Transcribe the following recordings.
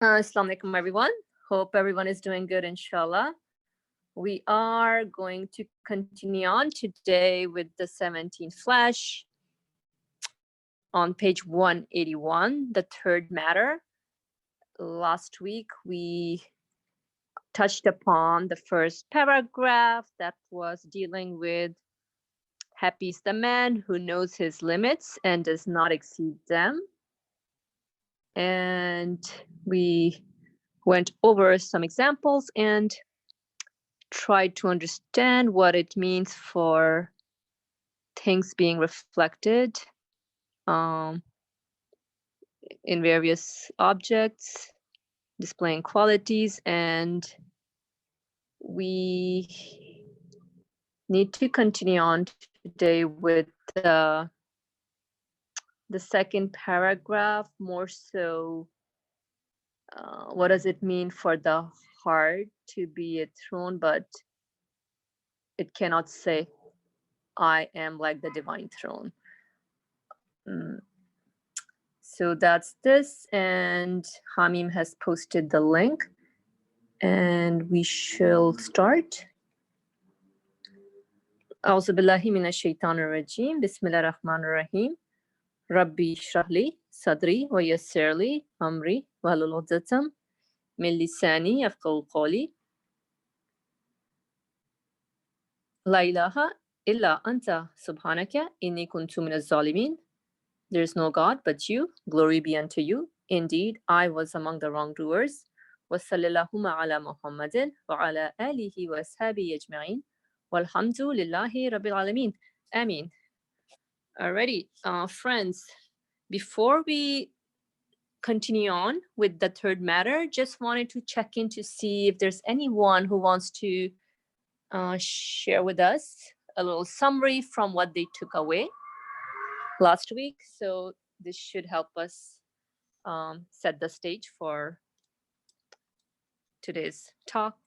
Assalamu alaikum, everyone. Hope everyone is doing good, inshallah. We are going to continue on today with the 17th flash on page 181, the third matter. Last week, we touched upon the first paragraph that was dealing with happy is the man who knows his limits and does not exceed them. And we went over some examples and tried to understand what it means for things being reflected um, in various objects, displaying qualities, and we need to continue on today with the second paragraph, more so what does it mean for the heart to be a throne, but it cannot say, I am like the divine throne. So that's this, and Hamim has posted the link, and we shall start. أعوذ بالله من الشيطان الرجيم بسم الله الرحمن الرحيم ربي اشرح لي صدري ويسر لي أمري واحلل عقدة من لساني يفقهوا قولي لا إله إلا أنت سبحانك إني كنت من الظالمين. There is no God but you. Glory be unto you. Indeed, I was among the wrongdoers. وصلى اللهم على محمد وعلى آله وصحبه أجمعين والحمد لله رب العالمين. Amin. Alrighty, friends, before we continue on with the third matter, just wanted to check in to see if there's anyone who wants to share with us a little summary from what they took away last week. So this should help us set the stage for today's talk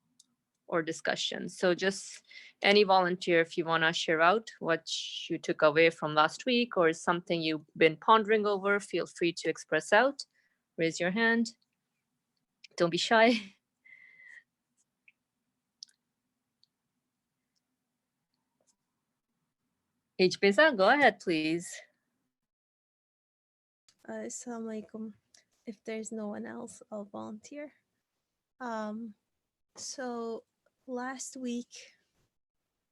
or discussion. So just any volunteer, if you want to share out what you took away from last week or something you've been pondering over, feel free to express out. Raise your hand. Don't be shy. Hbeza, go ahead, please. Assalamu alaikum. If there's no one else, I'll volunteer. So last week,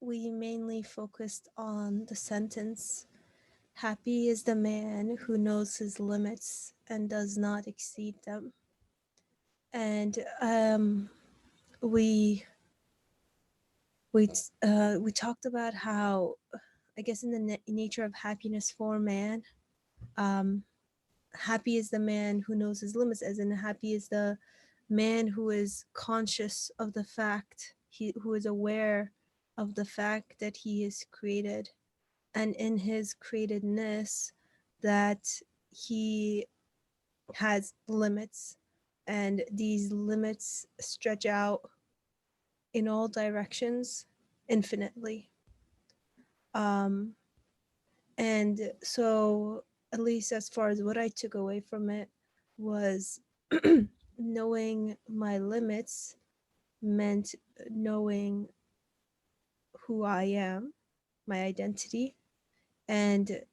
we mainly focused on the sentence, happy is the man who knows his limits and does not exceed them. And we talked about how, I guess in the nature of happiness for man, happy is the man who knows his limits, as in happy is the man who is conscious of the fact, who is aware of the fact that he is created, and in his createdness that he has limits, and these limits stretch out in all directions infinitely. And so, at least as far as what I took away from it, was knowing my limits meant knowing who I am, my identity, and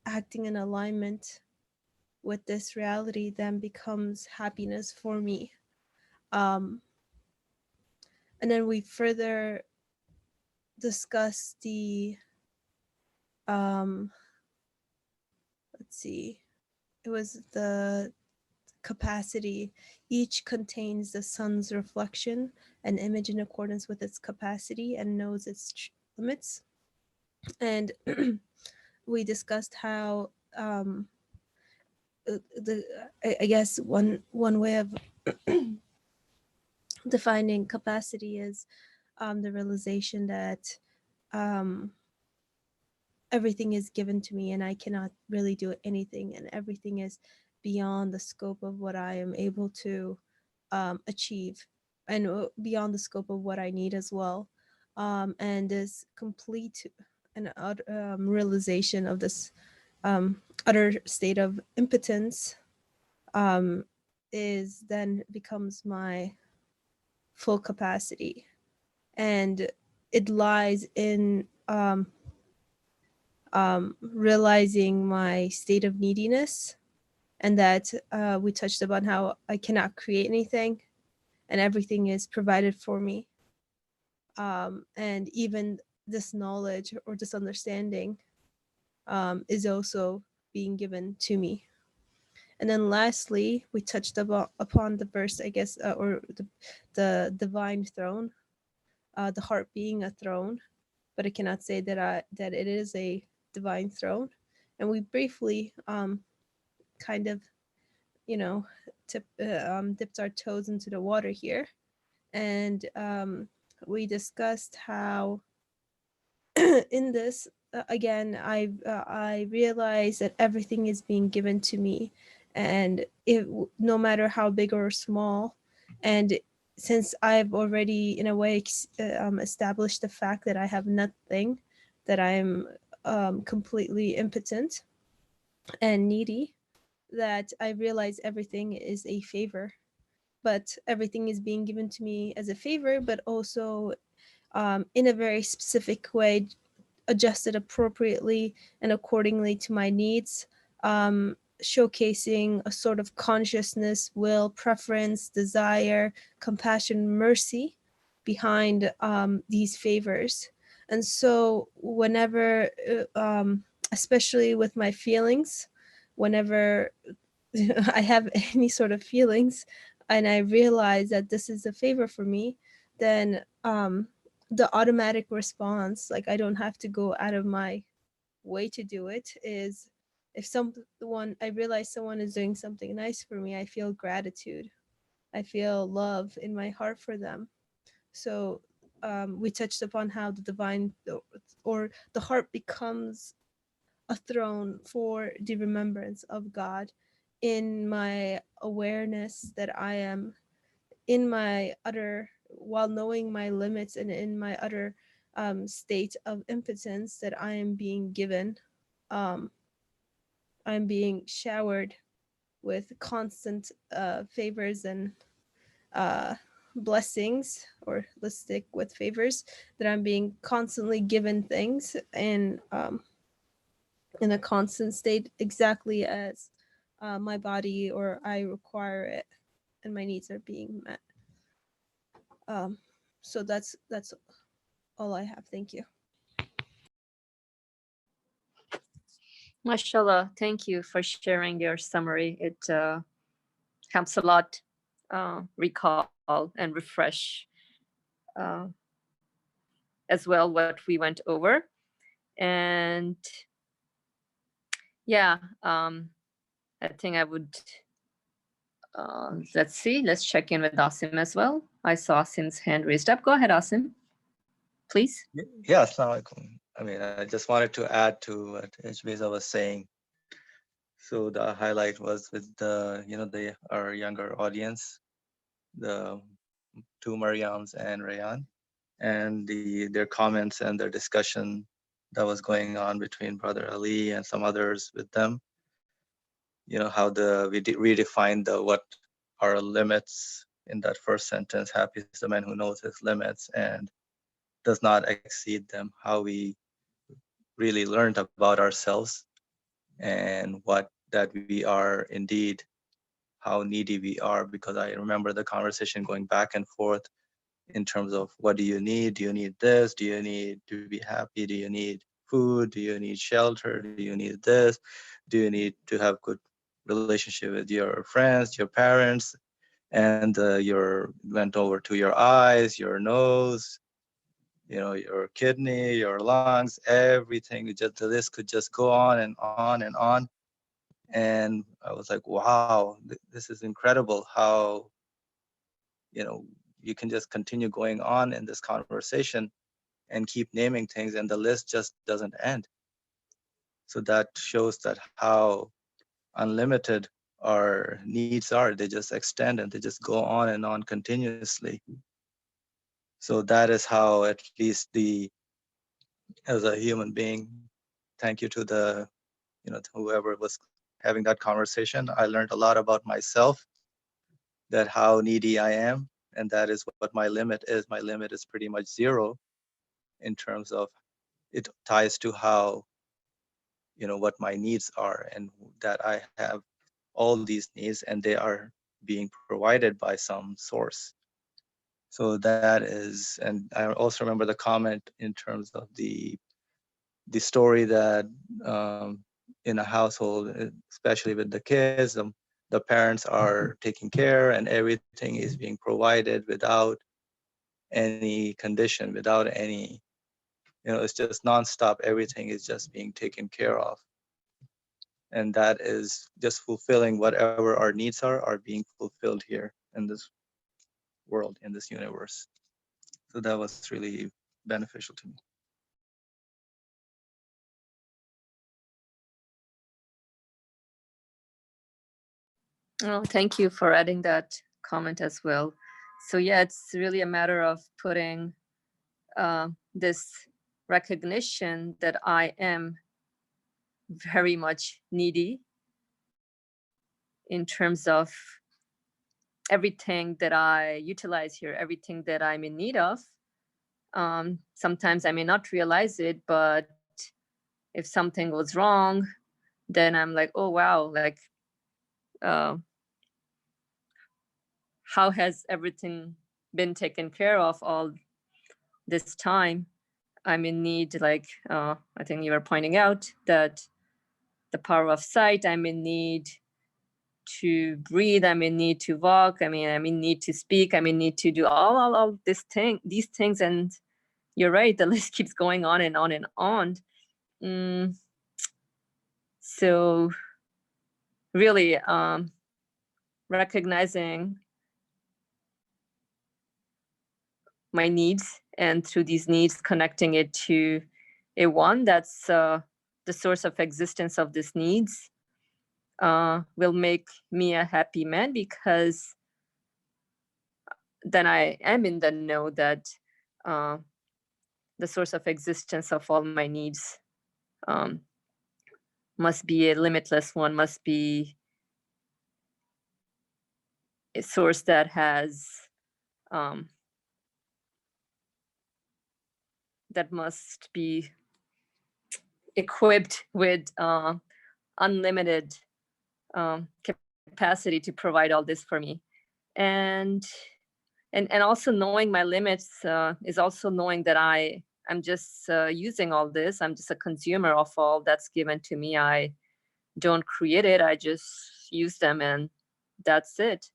acting in alignment with this reality then becomes happiness for me. And then we further discuss the let's see, it was the capacity. Each contains the sun's reflection, an image in accordance with its capacity and knows its limits. And we discussed how I guess one way of defining capacity is the realization that everything is given to me and I cannot really do anything, and everything is beyond the scope of what I am able to achieve, and beyond the scope of what I need as well. And this complete and realization of this utter state of impotence is then becomes my full capacity. And it lies in realizing my state of neediness, and that we touched upon how I cannot create anything and everything is provided for me. And even this knowledge or this understanding is also being given to me. And then lastly, we touched upon the verse, I guess, or the divine throne, the heart being a throne, but I cannot say that it is a divine throne. And we briefly kind of, you know, dipped our toes into the water here, and we discussed how in this again I realized that everything is being given to me, and no matter how big or small. And since I've already in a way established the fact that I have nothing, that I'm completely impotent and needy, that I realize everything is a favor, but everything is being given to me as a favor, but also in a very specific way, adjusted appropriately and accordingly to my needs, showcasing a sort of consciousness, will, preference, desire, compassion, mercy behind these favors. And so, whenever, especially with my feelings, whenever I have any sort of feelings and I realize that this is a favor for me, then the automatic response, like I don't have to go out of my way to do it, is if someone, I realize someone is doing something nice for me, I feel gratitude. I feel love in my heart for them. So we touched upon how the divine or the heart becomes a throne for the remembrance of God, in my awareness that I am in my utter, while knowing my limits and in my utter state of impotence, that I am being given, um, I'm being showered with constant favors and uh, blessings, or let's stick with favors, that I'm being constantly given things and in a constant state, exactly as my body or I require it, and my needs are being met. Um, so that's all I have. Thank you. Mashallah, thank you for sharing your summary. It helps a lot recall and refresh uh, as well what we went over. And yeah, I think I would, let's see, let's check in with Asim as well. I saw Asim's hand raised up. Go ahead, Asim, please. Yeah, assalamu alaikum. I mean, I just wanted to add to what Ijbeza was saying. So the highlight was with the, our younger audience, the two Mariams and Rayan, and their comments and their discussion that was going on between Brother Ali and some others with them. How we redefined what our limits in that first sentence. Happy is the man who knows his limits and does not exceed them. How we really learned about ourselves and what that we are indeed, how needy we are, because I remember the conversation going back and forth in terms of what do you need? Do you need this? Do you need to be happy? Do you need food? Do you need shelter? Do you need this? Do you need to have good relationship with your friends, your parents? And your went over to your eyes, your nose, your kidney, your lungs, everything. Just the list could just go on and on and on. And I was like, wow, this is incredible how, you can just continue going on in this conversation and keep naming things and the list just doesn't end. So that shows that how unlimited our needs are. They just extend and they just go on and on continuously. So that is how, at least as a human being, thank you to to whoever was having that conversation. I learned a lot about myself that how needy I am, and that is what my limit is. My limit is pretty much 0 in terms of it ties to how, what my needs are, and that I have all these needs and they are being provided by some source. So that is, and I also remember the comment in terms of the story that in a household, especially with the kids, the parents are taking care and everything is being provided without any condition, without any, it's just nonstop. Everything is just being taken care of. And that is just fulfilling whatever our needs are being fulfilled here in this world, in this universe. So that was really beneficial to me. Oh, thank you for adding that comment as well. So yeah, it's really a matter of putting this recognition that I am very much needy in terms of everything that I utilize here, everything that I'm in need of. Sometimes I may not realize it, but if something goes wrong, then I'm like, oh wow, like how has everything been taken care of all this time? I'm in need, like I think you were pointing out that the power of sight, I'm in need to breathe, I'm in need to walk, I'm in need to speak, I'm in need to do all these things. And you're right, the list keeps going on and on and on. So really recognizing my needs, and through these needs connecting it to a one that's the source of existence of these needs will make me a happy man, because then I am in the know that the source of existence of all my needs must be a limitless one, must be a source that has that must be equipped with unlimited capacity to provide all this for me. And also knowing my limits is also knowing that I'm just using all this. I'm just a consumer of all that's given to me. I don't create it. I just use them, and that's it,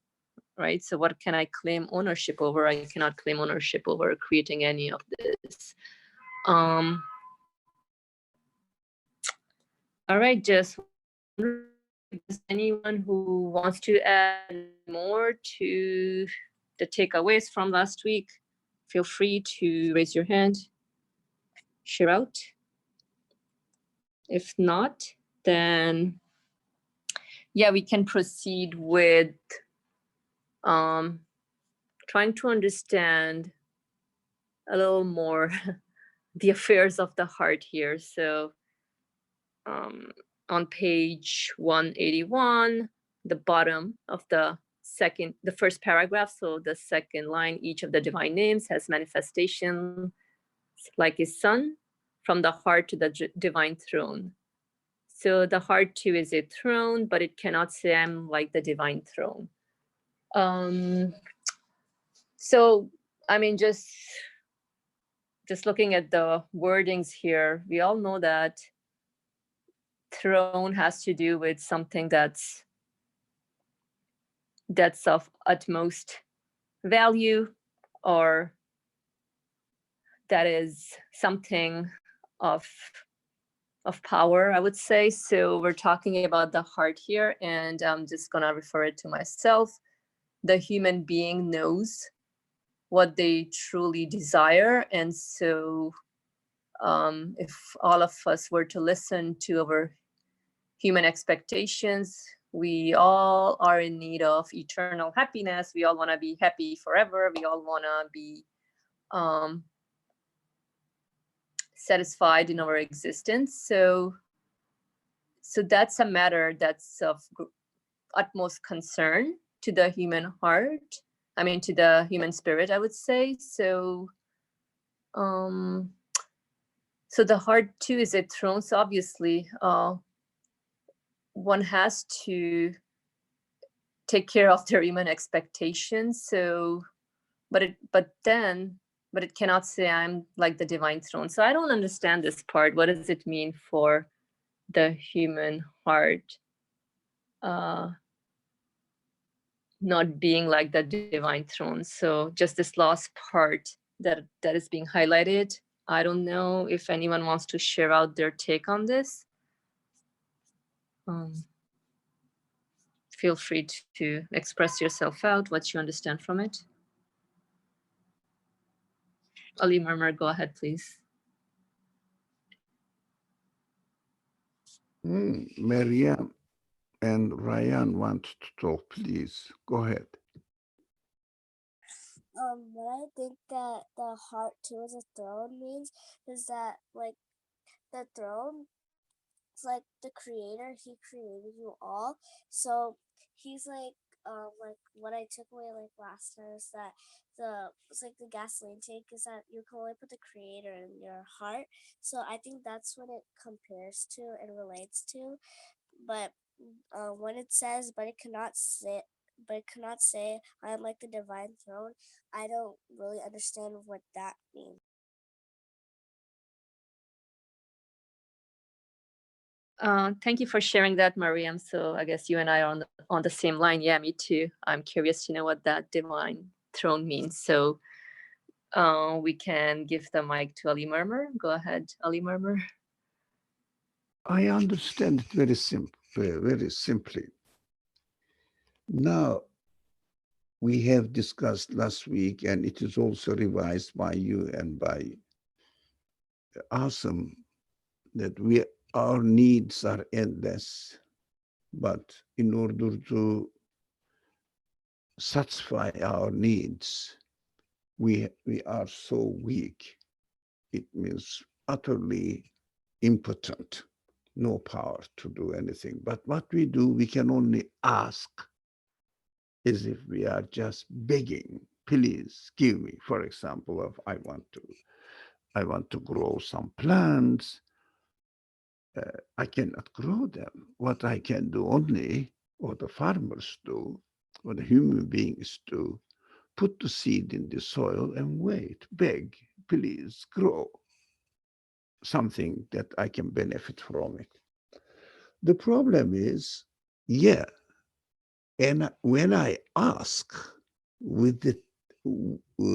right? So what can I claim ownership over? I cannot claim ownership over creating any of this. All right, just if there's anyone who wants to add more to the takeaways from last week, feel free to raise your hand, share out. If not, then yeah, we can proceed with trying to understand a little more the affairs of the heart here. So on page 181, the bottom of the first paragraph, so the second line, each of the divine names has manifestation like a sun from the heart to the divine throne. So the heart too is a throne, but it cannot say I'm like the divine throne. So I mean, just looking at the wordings here, we all know that throne has to do with something that's of utmost value, or that is something of power, I would say. So we're talking about the heart here, and I'm just gonna refer it to myself. The human being knows what they truly desire, and so if all of us were to listen to our human expectations, we all are in need of eternal happiness. We all want to be happy forever. We all want to be satisfied in our existence. So that's a matter that's of utmost concern to the human heart. I mean, to the human spirit, I would say. So the heart too is a throne. So obviously, one has to take care of their human expectations. So, but it cannot say I'm like the divine throne. So I don't understand this part. What does it mean for the human heart not being like the divine throne? So just this last part that is being highlighted. I don't know if anyone wants to share out their take on this. Feel free to express yourself out, what you understand from it. Ali Murmur, go ahead, please. Maryam and Ryan want to talk, please. Go ahead. What I think that the heart too as a throne means is that like the throne, it's like the creator, he created you all. So he's like what I took away like last time is that it's like the gasoline tank is that you can only put the creator in your heart. So I think that's what it compares to and relates to. But when it says but it cannot say I am like the divine throne, I don't really understand what that means. Thank you for sharing that, Mariam. So I guess you and I are on the same line. Yeah, me too. I'm curious to know what that divine throne means. So we can give the mic to Ali Murmur. Go ahead, Ali Murmur. I understand it very simply. Now, we have discussed last week, and it is also revised by you and by Asim, that our needs are endless, but in order to satisfy our needs, we are so weak. It means utterly impotent, no power to do anything. But what we do, we can only ask as if we are just begging, please give me, for example, if I want to grow some plants. I cannot grow them. What I can do only, what the farmers do, what the human beings do, put the seed in the soil and wait, beg, please grow something that I can benefit from it. The problem is, and when I ask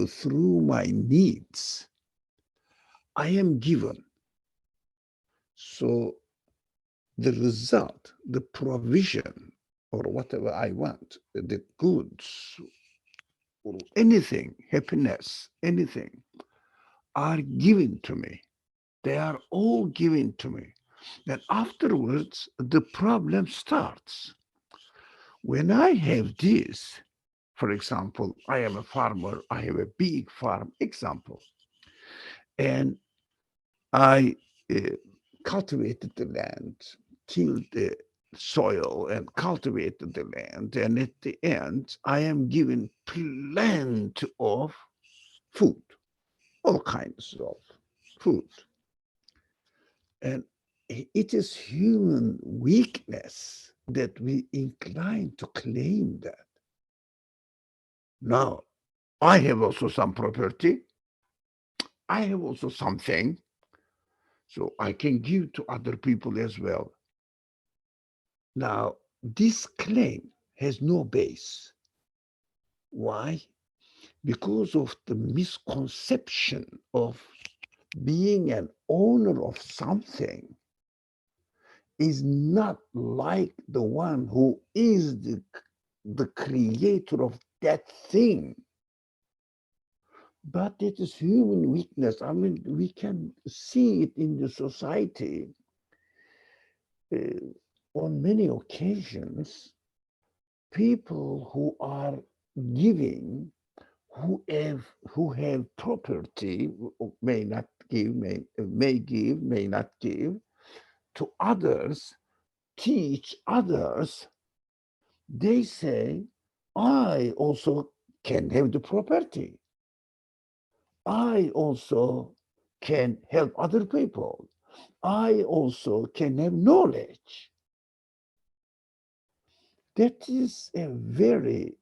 through my needs, I am given. So the result, the provision, or whatever I want, the goods, or anything, happiness, anything, are given to me. They are all given to me. Then afterwards, the problem starts. When I have this, for example, I am a farmer, I have a big farm, example, and I cultivated the land, tilled the soil and cultivated the land, and at the end, I am given plenty of food, all kinds of food. And it is human weakness that we incline to claim that. Now, I have also some property. I have also something. So I can give to other people as well. Now, this claim has no base. Why? Because of the misconception of being an owner of something is not like the one who is the creator of that thing. But it is human weakness. I mean, we can see it in the society on many occasions. People who are giving, who have property, may not give, may give, may not give to others, teach others. They say, I also can have the property. I also can help other people. I also can have knowledge. That is a very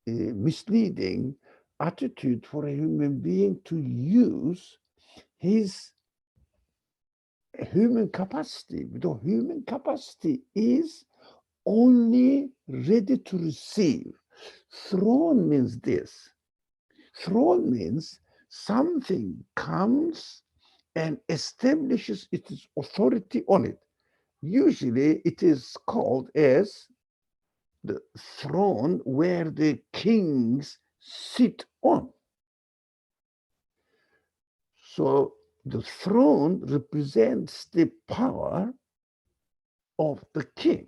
misleading attitude for a human being to use his human capacity. The human capacity is only ready to receive. Throne means this. Throne means something comes and establishes its authority on it. Usually it is called as the throne where the kings sit on. So the throne represents the power of the king.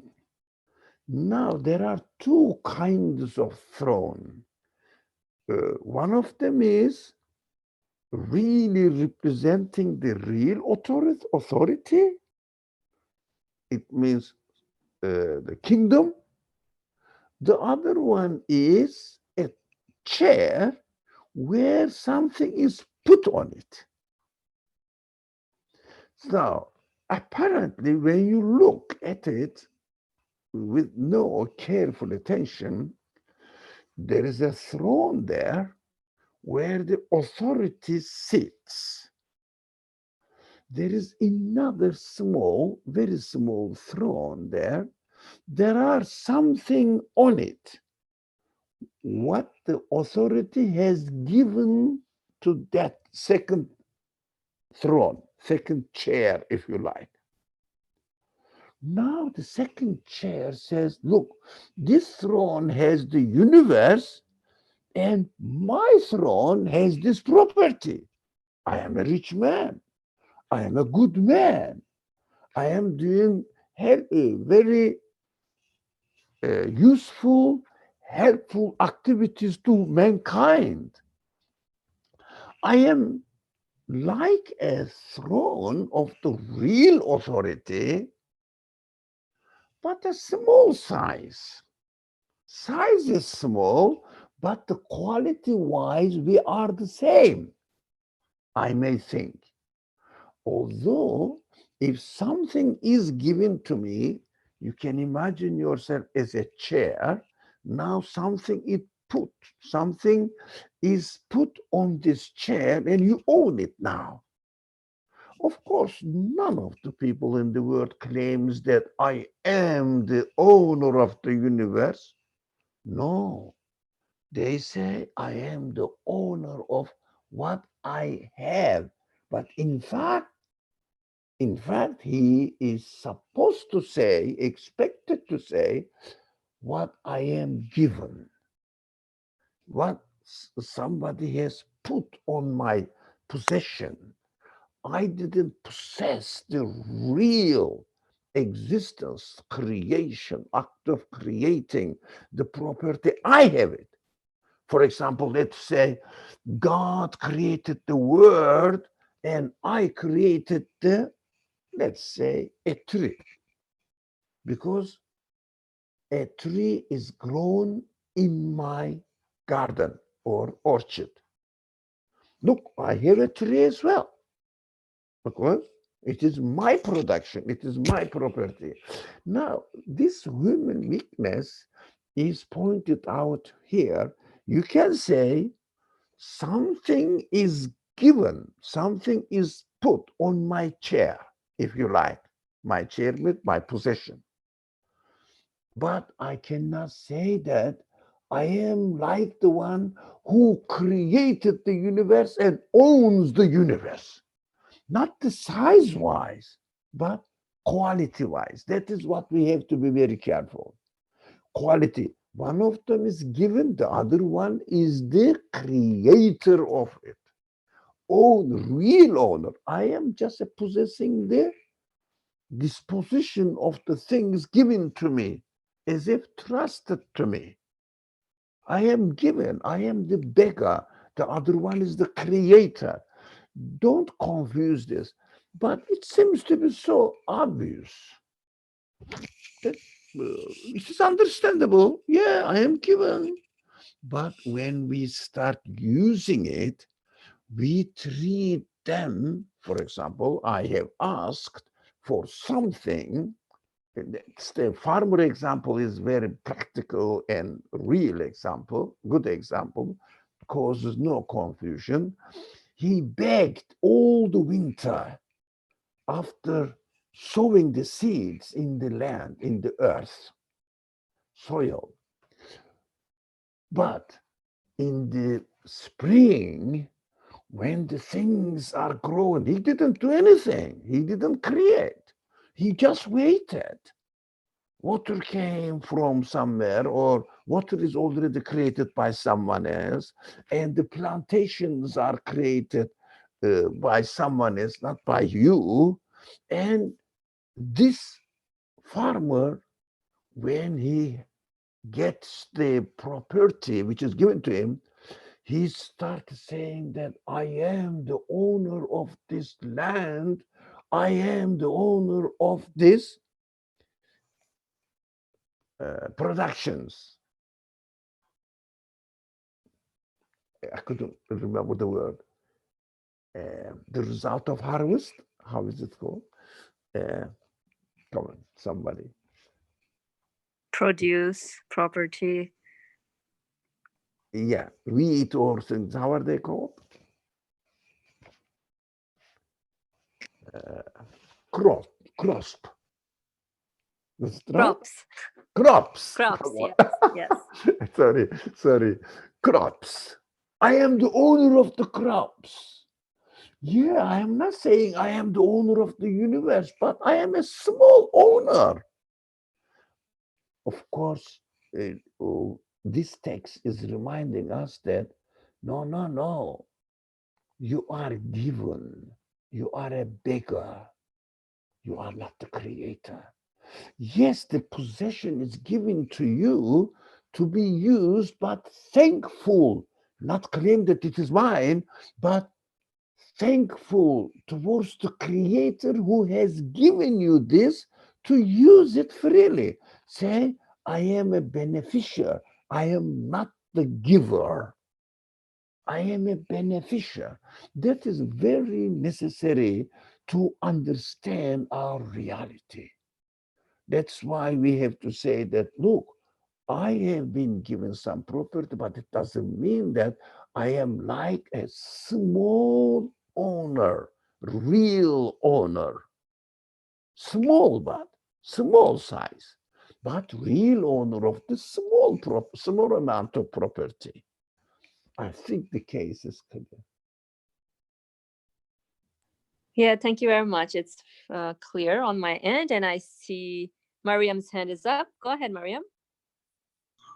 Now there are two kinds of throne. One of them is really representing the real authority. It means the kingdom. The other one is a chair where something is put on it. So apparently, when you look at it with no careful attention, there is a throne there where the authority sits. There is another small, very small throne there. There are something on it. What the authority has given to that second throne, second chair, if you like. Now the second chair says, look, this throne has the universe and my throne has this property. I am a rich man. I am a good man. I am doing very useful, helpful activities to mankind. I am like a throne of the real authority, but a small size. Size is small, but the quality-wise, we are the same, I may think. Although, if something is given to me, you can imagine yourself as a chair. Now something is put on this chair and you own it now. Of course, none of the people in the world claims that I am the owner of the universe. No, they say I am the owner of what I have. But in fact, he is supposed to say, expected to say, what I am given, what somebody has put on my possession. I didn't possess the real existence, creation, act of creating the property. I have it. For example, let's say God created the world and I created let's say, a tree. Because a tree is grown in my garden or orchard. Look, I have a tree as well. Because it is my production, it is my property. Now, this human weakness is pointed out here. You can say something is given, something is put on my chair, if you like, my chair with my possession. But I cannot say that I am like the one who created the universe and owns the universe. Not the size wise, but quality wise. That is what we have to be very careful. Quality. One of them is given, the other one is the creator of it. Real owner. I am just possessing the disposition of the things given to me as if trusted to me. I am given, I am the beggar, the other one is the creator. Don't confuse this, but it seems to be so obvious that it is understandable. Yeah, I am given, But when we start using it, we treat them, for example, I have asked for something. The farmer example is very practical and real example, good example, causes no confusion. He begged all the winter after sowing the seeds in the land, in the earth, soil. But in the spring, when the things are growing, he didn't do anything. He didn't create. He just waited. Water came from somewhere, or water is already created by someone else, and the plantations are created by someone else, not by you. And this farmer, when he gets the property which is given to him, he starts saying that I am the owner of this land. I am the owner of this productions. I couldn't remember the word. The result of harvest. How is it called? Come on, somebody. Produce, property. Yeah, wheat or things. How are they called? Crop. Crop. Was it right? Crops. Crops. Crops, yes, yes. Sorry. Crops. I am the owner of the crops. Yeah, I am not saying I am the owner of the universe, but I am a small owner. Of course, this text is reminding us that no. You are given. You are a beggar. You are not the creator. Yes, the possession is given to you to be used, but thankful, not claim that it is mine, but thankful towards the creator who has given you this to use it freely. Say, I am a beneficiary. I am not the giver. I am a beneficiary. That is very necessary to understand our reality. That's why we have to say that, look, I have been given some property, but it doesn't mean that I am like a small owner, real owner. Small, but small size, but real owner of the small amount of property. I think the case is clear. Yeah, thank you very much. It's clear on my end, and I see Mariam's hand is up. Go ahead, Mariam.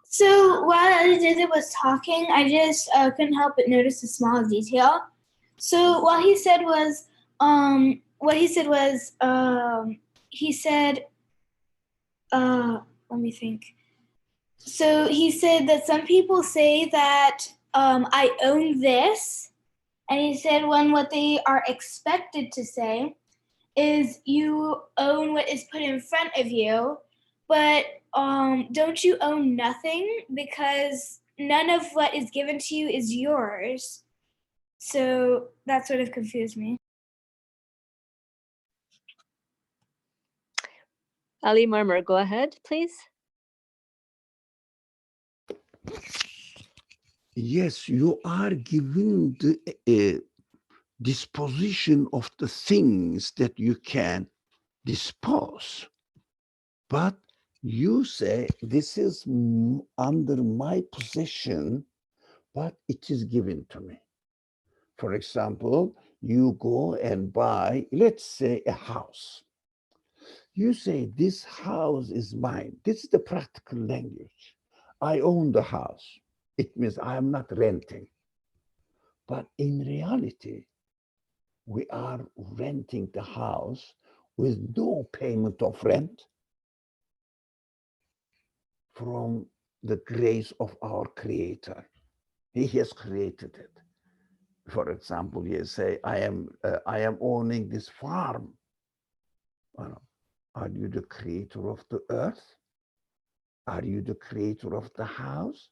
So while Aditya was talking, I just couldn't help but notice a small detail. So what he said was, let me think. So he said that some people say that I own this, and he said when what they are expected to say is you own what is put in front of you, but don't you own nothing, because none of what is given to you is yours. So that sort of confused me. Ali Murmur, go ahead, please. Yes, you are given the disposition of the things that you can dispose. But you say, this is under my possession, but it is given to me. For example, you go and buy, let's say, a house. You say, this house is mine. This is the practical language. I own the house. It means I am not renting. But in reality, we are renting the house with no payment of rent from the grace of our Creator. He has created it. For example, you say, I am owning this farm. Are you the creator of the earth? Are you the creator of the house?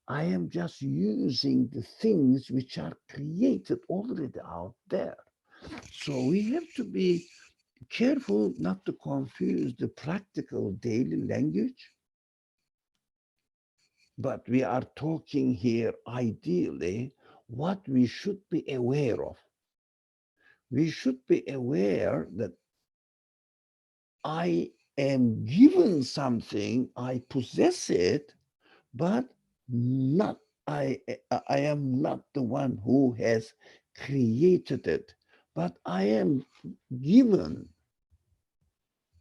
I am just using the things which are created already out there. So we have to be careful not to confuse the practical daily language, but we are talking here ideally what we should be aware of. We should be aware that I am given something, I possess it, but not I am not the one who has created it, but I am given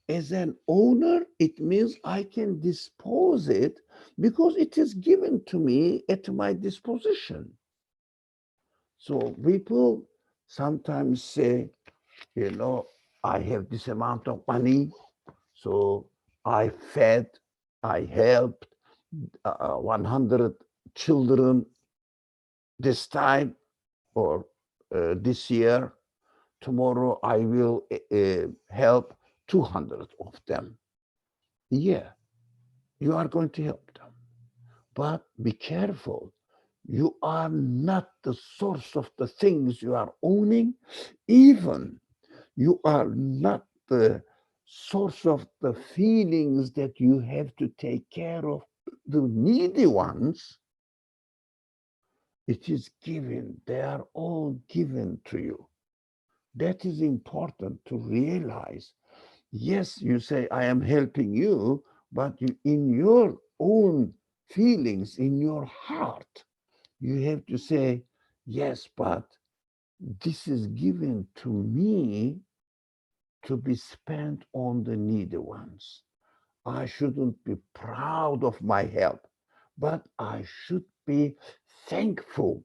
as an owner. It means I can dispose it because it is given to me at my disposition. So people sometimes say, I have this amount of money, so I fed, I helped 100 children this time or this year. Tomorrow I will help 200 of them. Yeah, you are going to help them. But be careful. You are not the source of the things you are owning. Even you are not the source of the feelings that you have to take care of the needy ones. It is given. They are all given to you. That is important to realize. Yes, you say, I am helping you, but you, in your own feelings, in your heart, you have to say, yes, but this is given to me to be spent on the needy ones. I shouldn't be proud of my help, but I should be thankful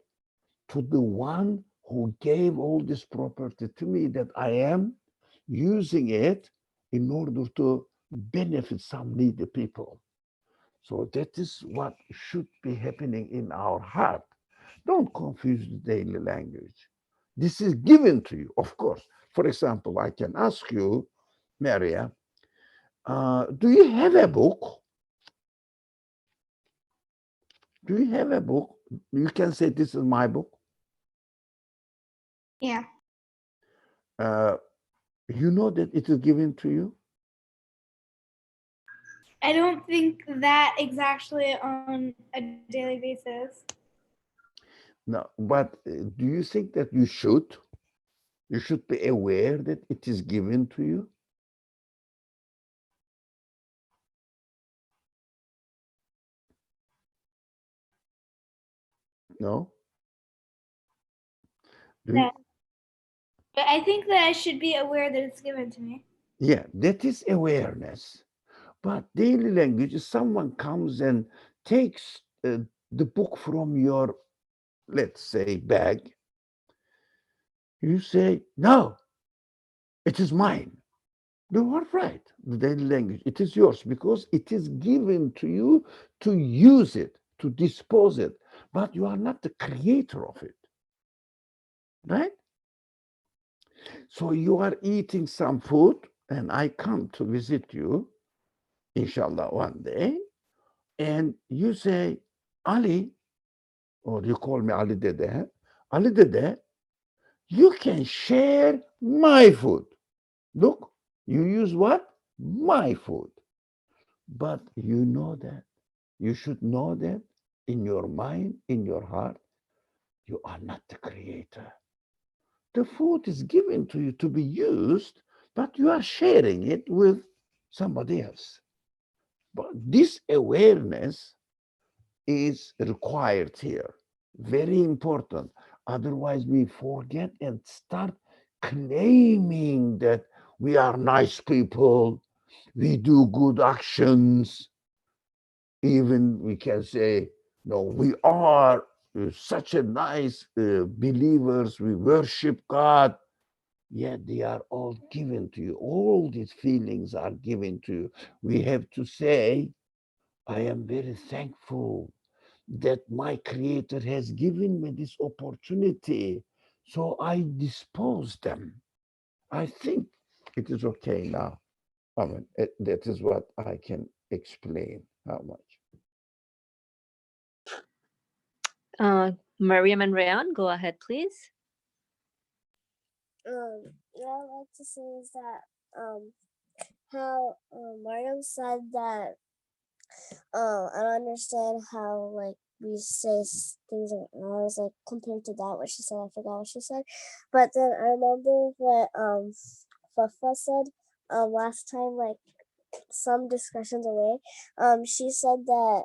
to the one who gave all this property to me, that I am using it in order to benefit some needy people. So that is what should be happening in our heart. Don't confuse the daily language. This is given to you, of course. For example, I can ask you, Maria, do you have a book? Do you have a book? You can say, this is my book. Yeah. You know that it is given to you? I don't think that exactly on a daily basis. No, but do you think that you should? You should be aware that it is given to you? No? Do you? No. But I think that I should be aware that it's given to me. Yeah, that is awareness. But daily language is someone comes and takes the book from your, let's say, bag. You say, no, it is mine. You are right. The daily language, it is yours because it is given to you to use it, to dispose it, but you are not the creator of it, right? So you are eating some food, and I come to visit you, inshallah, one day, and you say, Ali, or you call me Ali Dede, Ali Dede, you can share my food. Look, you use what? My food. But you know that. You should know that in your mind, in your heart, you are not the creator. The food is given to you to be used, but you are sharing it with somebody else. But this awareness is required here. Very important. Otherwise, we forget and start claiming that we are nice people, we do good actions. Even we can say, no, we are such a nice believers, we worship God. Yet they are all given to you. All these feelings are given to you. We have to say, I am very thankful that my creator has given me this opportunity. So I dispose them. I think it is okay now. I mean, that is what I can explain. How much? Mariam and Rayan, go ahead, please. Yeah, I'd like to say is that how Mariam said that I don't understand how like we say things are ours like compared to that what she said. I forgot what she said, but then I remember what Fafa said last time, like some discussions away. She said that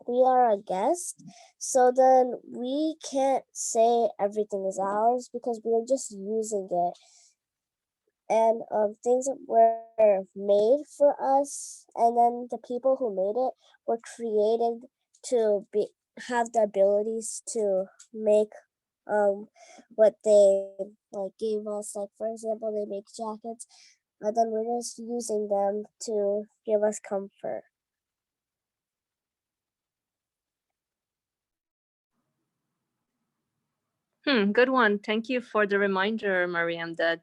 we are a guest, so then we can't say everything is ours because we're just using it, and things were made for us, and then the people who made it were created to be have the abilities to make what they like gave us. Like for example, they make jackets, and then we're just using them to give us comfort. Good one. Thank you for the reminder, Mariam, that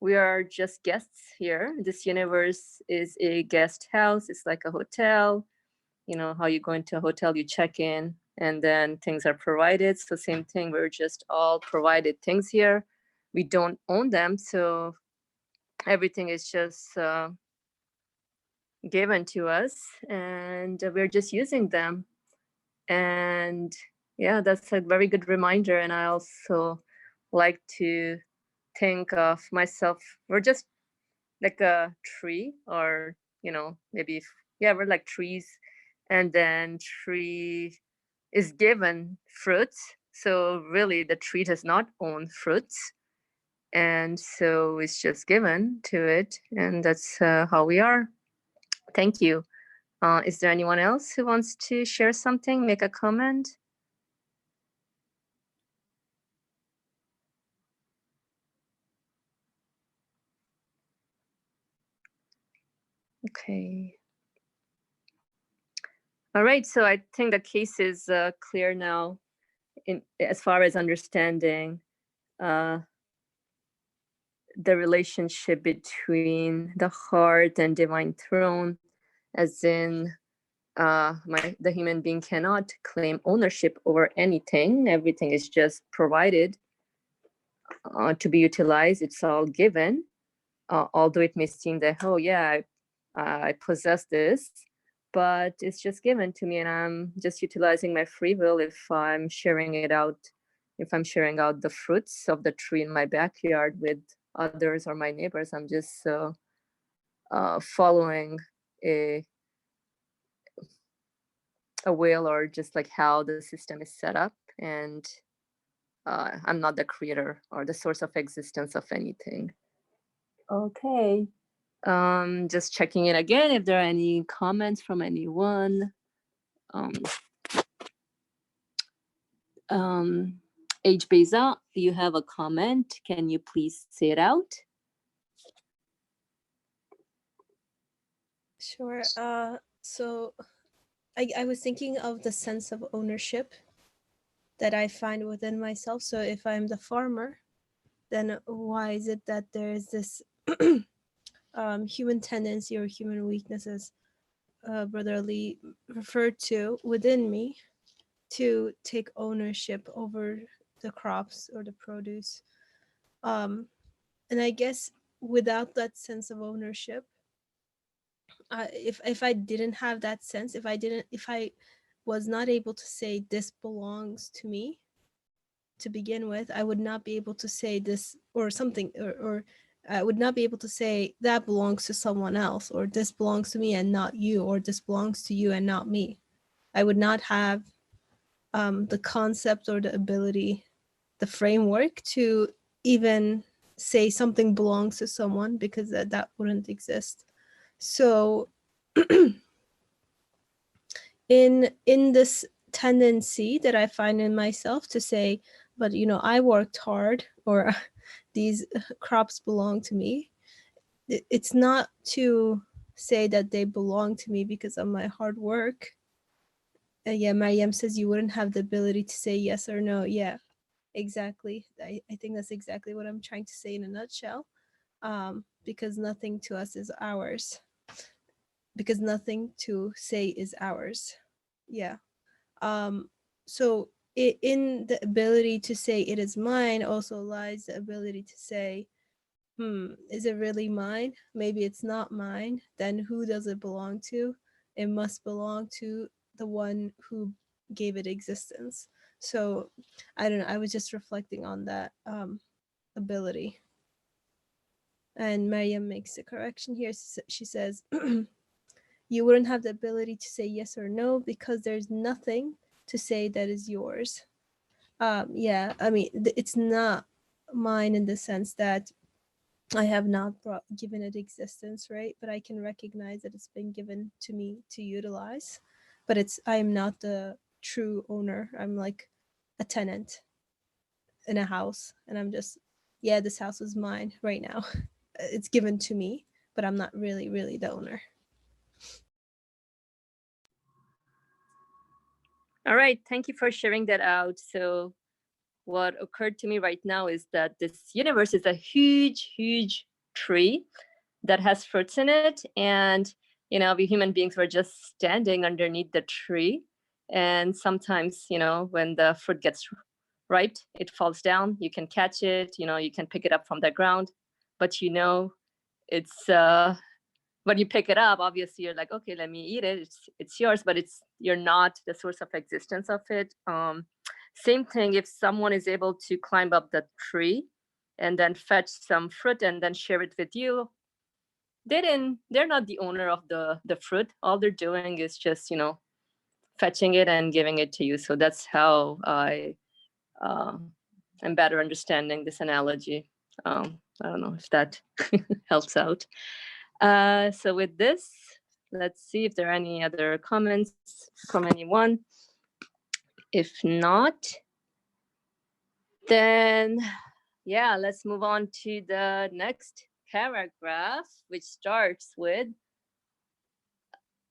we are just guests here. This universe is a guest house. It's like a hotel. You know how you go into a hotel, you check in, and then things are provided. So same thing. We're just all provided things here. We don't own them, so everything is just given to us, and we're just using them. And yeah, that's a very good reminder. And I also like to think of myself, we're just like a tree, or maybe yeah, we're like trees, and then tree is given fruits. So really the tree does not own fruits, and so it's just given to it, and that's how we are. Thank you. Is there anyone else who wants to share something, make a comment? Okay. All right, so I think the case is clear now as far as understanding the relationship between the heart and divine throne, as in the human being cannot claim ownership over anything. Everything is just provided to be utilized. It's all given, although it may seem that, oh yeah, I possess this, but it's just given to me, and I'm just utilizing my free will. If I'm sharing it out, if I'm sharing out the fruits of the tree in my backyard with others or my neighbors, I'm just following a will, or just like how the system is set up, and I'm not the creator or the source of existence of anything. Okay. Just checking in again if there are any comments from anyone. H. Beza, you have a comment. Can you please say it out? Sure. So I was thinking of the sense of ownership that I find within myself. So if I'm the farmer, then why is it that there is this human tendency or human weaknesses, Brother Ali referred to within me, to take ownership over the crops or the produce? And I guess without that sense of ownership, if I didn't have that sense, if I was not able to say this belongs to me to begin with, I would not be able to say this or something, or I would not be able to say that belongs to someone else, or this belongs to me and not you, or this belongs to you and not me. I would not have the concept or the ability, the framework to even say something belongs to someone, because that wouldn't exist. So in this tendency that I find in myself to say, but I worked hard, or these crops belong to me, it's not to say that they belong to me because of my hard work. Yeah, Mariam says you wouldn't have the ability to say yes or no. Yeah, exactly. I think that's exactly what I'm trying to say in a nutshell. Because nothing to us is ours. Because nothing to say is ours. Yeah. so in the ability to say it is mine also lies the ability to say, is it really mine? Maybe it's not mine. Then who does it belong to? It must belong to the one who gave it existence. So I don't know. I was just reflecting on that ability. And Mariam makes a correction here. She says, you wouldn't have the ability to say yes or no because there's nothing to say that is yours. Yeah, I mean, it's not mine in the sense that I have not given it existence, right? But I can recognize that it's been given to me to utilize. But I'm not the true owner. I'm like a tenant in a house, and I'm just, yeah, this house is mine right now. It's given to me, but I'm not really the owner. All right, thank you for sharing that out. So what occurred to me right now is that this universe is a huge tree that has fruits in it. And, you know, we human beings were just standing underneath the tree. And sometimes, you know, when the fruit gets ripe, it falls down, you can catch it, you know, you can pick it up from the ground, but you know, it's, when you pick it up, obviously you're like, okay, let me eat it. It's yours, but you're not the source of existence of it. Same thing if someone is able to climb up the tree and then fetch some fruit and then share it with you, they're not the owner of the fruit. All they're doing is just, you know, fetching it and giving it to you. So that's how I am better understanding this analogy. I don't know if that helps out. So with this, let's see if there are any other comments from anyone. If not, then yeah, let's move on to the next paragraph, which starts with,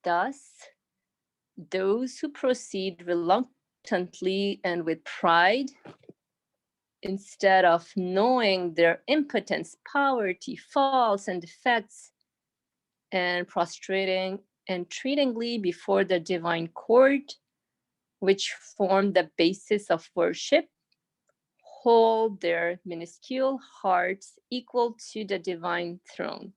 thus, those who proceed reluctantly and with pride, instead of knowing their impotence, poverty, faults, and defects, and prostrating entreatingly before the divine court, which form the basis of worship, hold their minuscule hearts equal to the divine throne.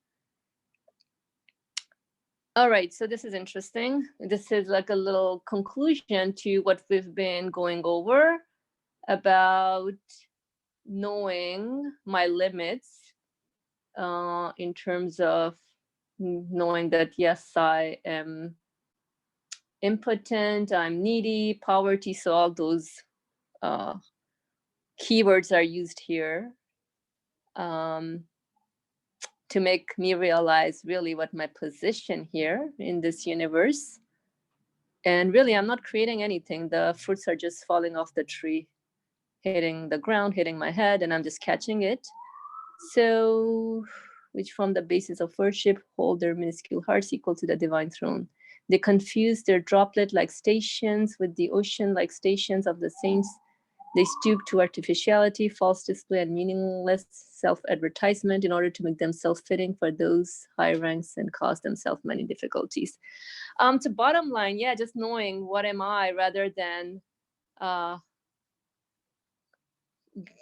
All right, so this is interesting. This is like a little conclusion to what we've been going over about knowing my limits, in terms of knowing that, yes, I am impotent, I'm needy, poverty, so all those keywords are used here to make me realize really what my position here in this universe. And really, I'm not creating anything. The fruits are just falling off the tree, hitting the ground, hitting my head, and I'm just catching it. So, which form the basis of worship, hold their minuscule hearts equal to the divine throne. They confuse their droplet-like stations with the ocean-like stations of the saints. They stoop to artificiality, false display, and meaningless self-advertisement in order to make themselves fitting for those high ranks and cause themselves many difficulties. To bottom line, yeah, just knowing what am I rather than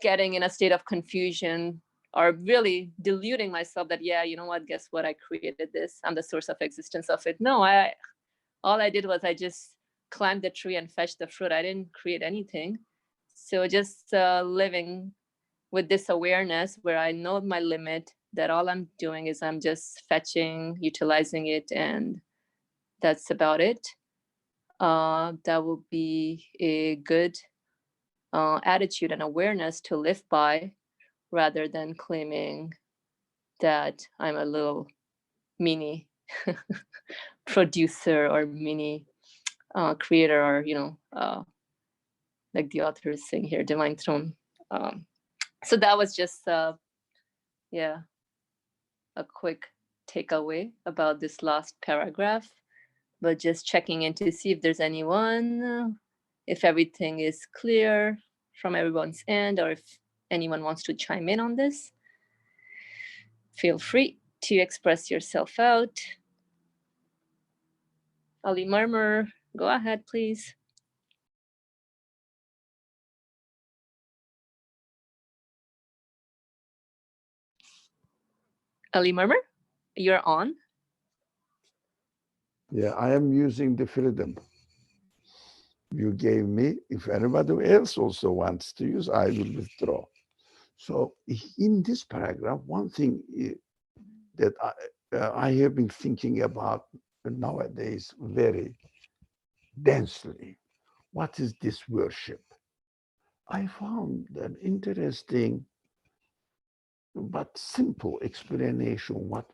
getting in a state of confusion or really deluding myself that, yeah, you know what, guess what, I created this, I'm the source of existence of it. No, all I did was I just climbed the tree and fetched the fruit. I didn't create anything. So just living with this awareness where I know my limit, that all I'm doing is I'm just fetching, utilizing it, and that's about it. That will be a good attitude and awareness to live by, rather than claiming that I'm a little mini producer or mini creator, or, you know, like the author is saying here, divine throne. So that was just, yeah, a quick takeaway about this last paragraph, but just checking in to see if there's anyone, if everything is clear from everyone's end, or if anyone wants to chime in on this. Feel free to express yourself out. Ali Murmur, go ahead, please. Ali Murmur, you're on. Yeah, I am using the freedom you gave me. If anybody else also wants to use, I will withdraw. So in this paragraph, one thing that I have been thinking about nowadays very densely, what is this worship? I found an interesting but simple explanation what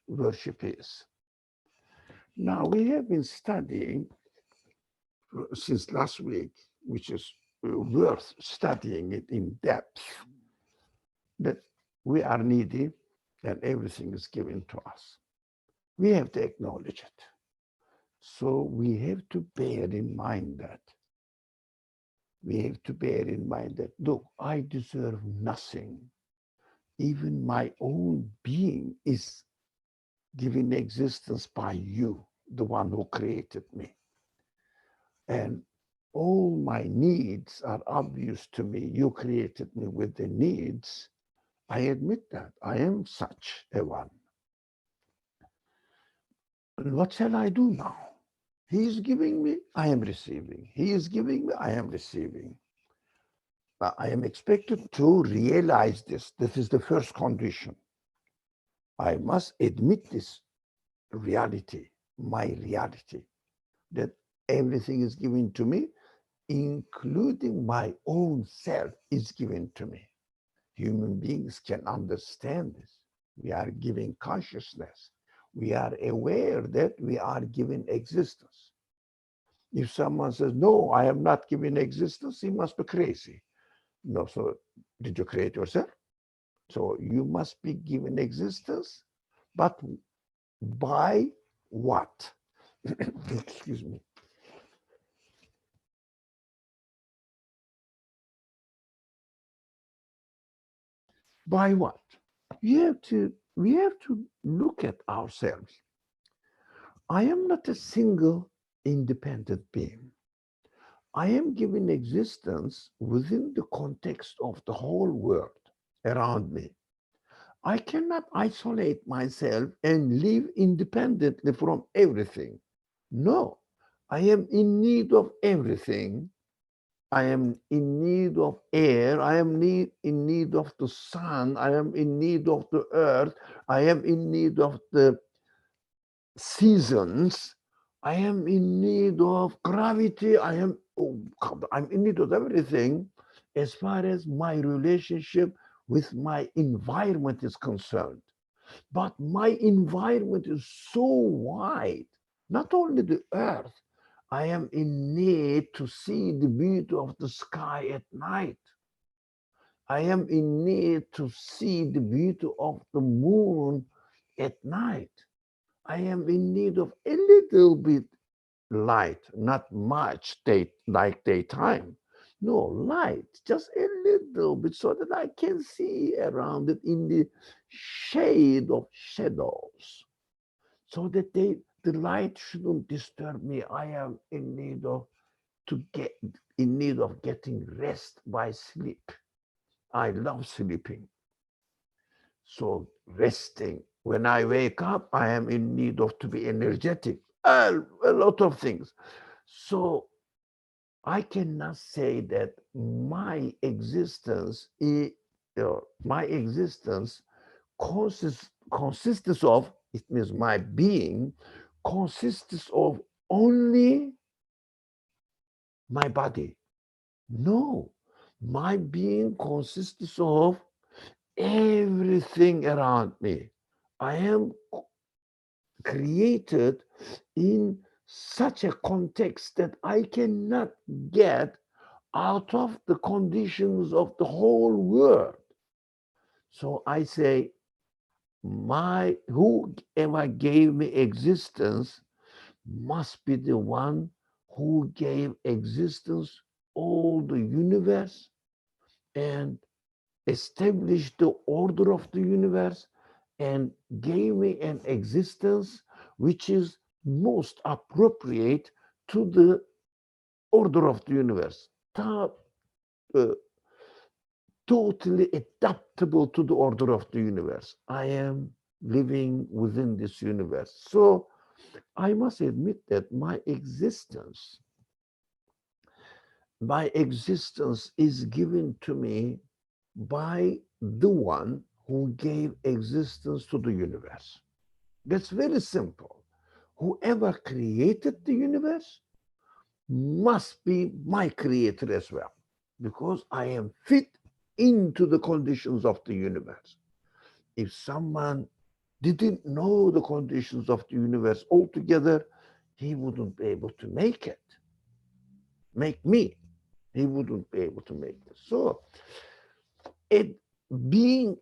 worship is. Now, we have been studying since last week, which is worth studying it in depth, that we are needy and everything is given to us. We have to acknowledge it. So we have to bear in mind that. We have to bear in mind that, look, I deserve nothing. Even my own being is given existence by you, the one who created me. And all my needs are obvious to me. You created me with the needs. I admit that I am such a one. And what shall I do now? He is giving me, I am receiving. He is giving me, I am receiving. I am expected to realize this. This is the first condition. I must admit this reality, my reality, that everything is given to me, including my own self is given to me. Human beings can understand this. We are giving consciousness. We are aware that we are given existence. If someone says, no, I am not given existence, he must be crazy. No, so did you create yourself? So you must be given existence, but by what? Excuse me. By what? We have to look at ourselves. I am not a single independent being. I am given existence within the context of the whole world around me. I cannot isolate myself and live independently from everything. No, I am in need of everything. I am in need of air. I am in need of the sun. I am in need of the earth. I am in need of the seasons. I am in need of gravity. I'm in need of everything as far as my relationship with my environment is concerned. But my environment is so wide, not only the earth. I am in need to see the beauty of the sky at night. I am in need to see the beauty of the moon at night. I am in need of a little bit light, not much like daytime. No, light, just a little bit so that I can see around it in the shade of shadows, so that the light shouldn't disturb me. I am in need of getting rest by sleep. I love sleeping. So resting. When I wake up, I am in need of to be energetic. A lot of things. So I cannot say that my existence consists of, it means my being consists of only my body. No, my being consists of everything around me. I am created in such a context that I cannot get out of the conditions of the whole world. So I say, whoever gave me existence must be the one who gave existence all the universe and established the order of the universe and gave me an existence which is most appropriate to the order of the universe. totally adaptable to the order of the universe. I am living within this universe. So I must admit that my existence is given to me by the one who gave existence to the universe. That's very simple. Whoever created the universe must be my creator as well, because I am fit into the conditions of the universe. If someone didn't know the conditions of the universe altogether, he wouldn't be able to make me. He wouldn't be able to make this. So, being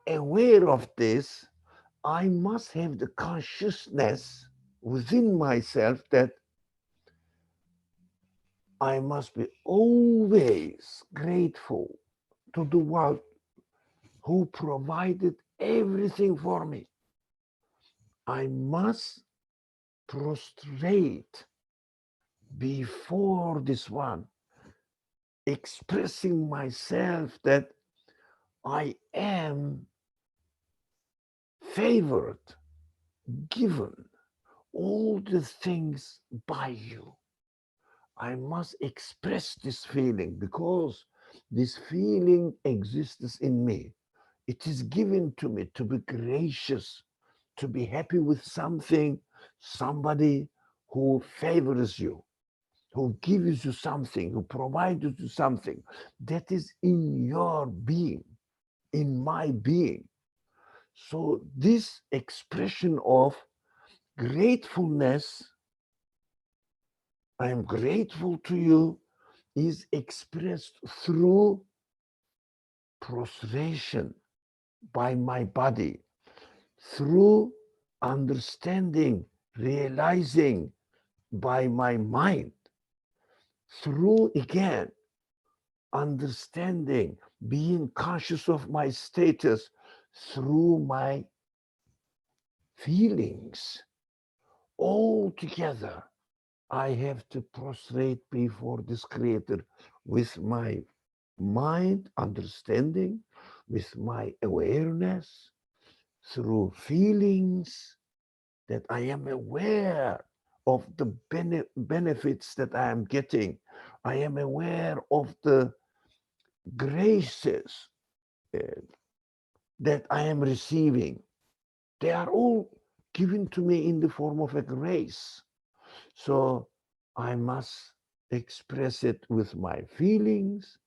aware of this, I must have the consciousness within myself that I must be always grateful to the one who provided everything for me. I must prostrate before this one, expressing myself that I am favored, given all the things by you. I must express this feeling because this feeling exists in me. It is given to me to be gracious, to be happy with something, somebody who favors you, who gives you something, who provides you something that is in your being, in my being. So this expression of gratefulness, I am grateful to you, is expressed through prostration by my body, through understanding, realizing by my mind, through again understanding, being conscious of my status, through my feelings. All together, I have to prostrate before this creator with my mind, understanding, with my awareness, through feelings, that I am aware of the benefits that I am getting. I am aware of the graces uh, that I am receiving. They are all given to me in the form of a grace. So I must express it with my feelings,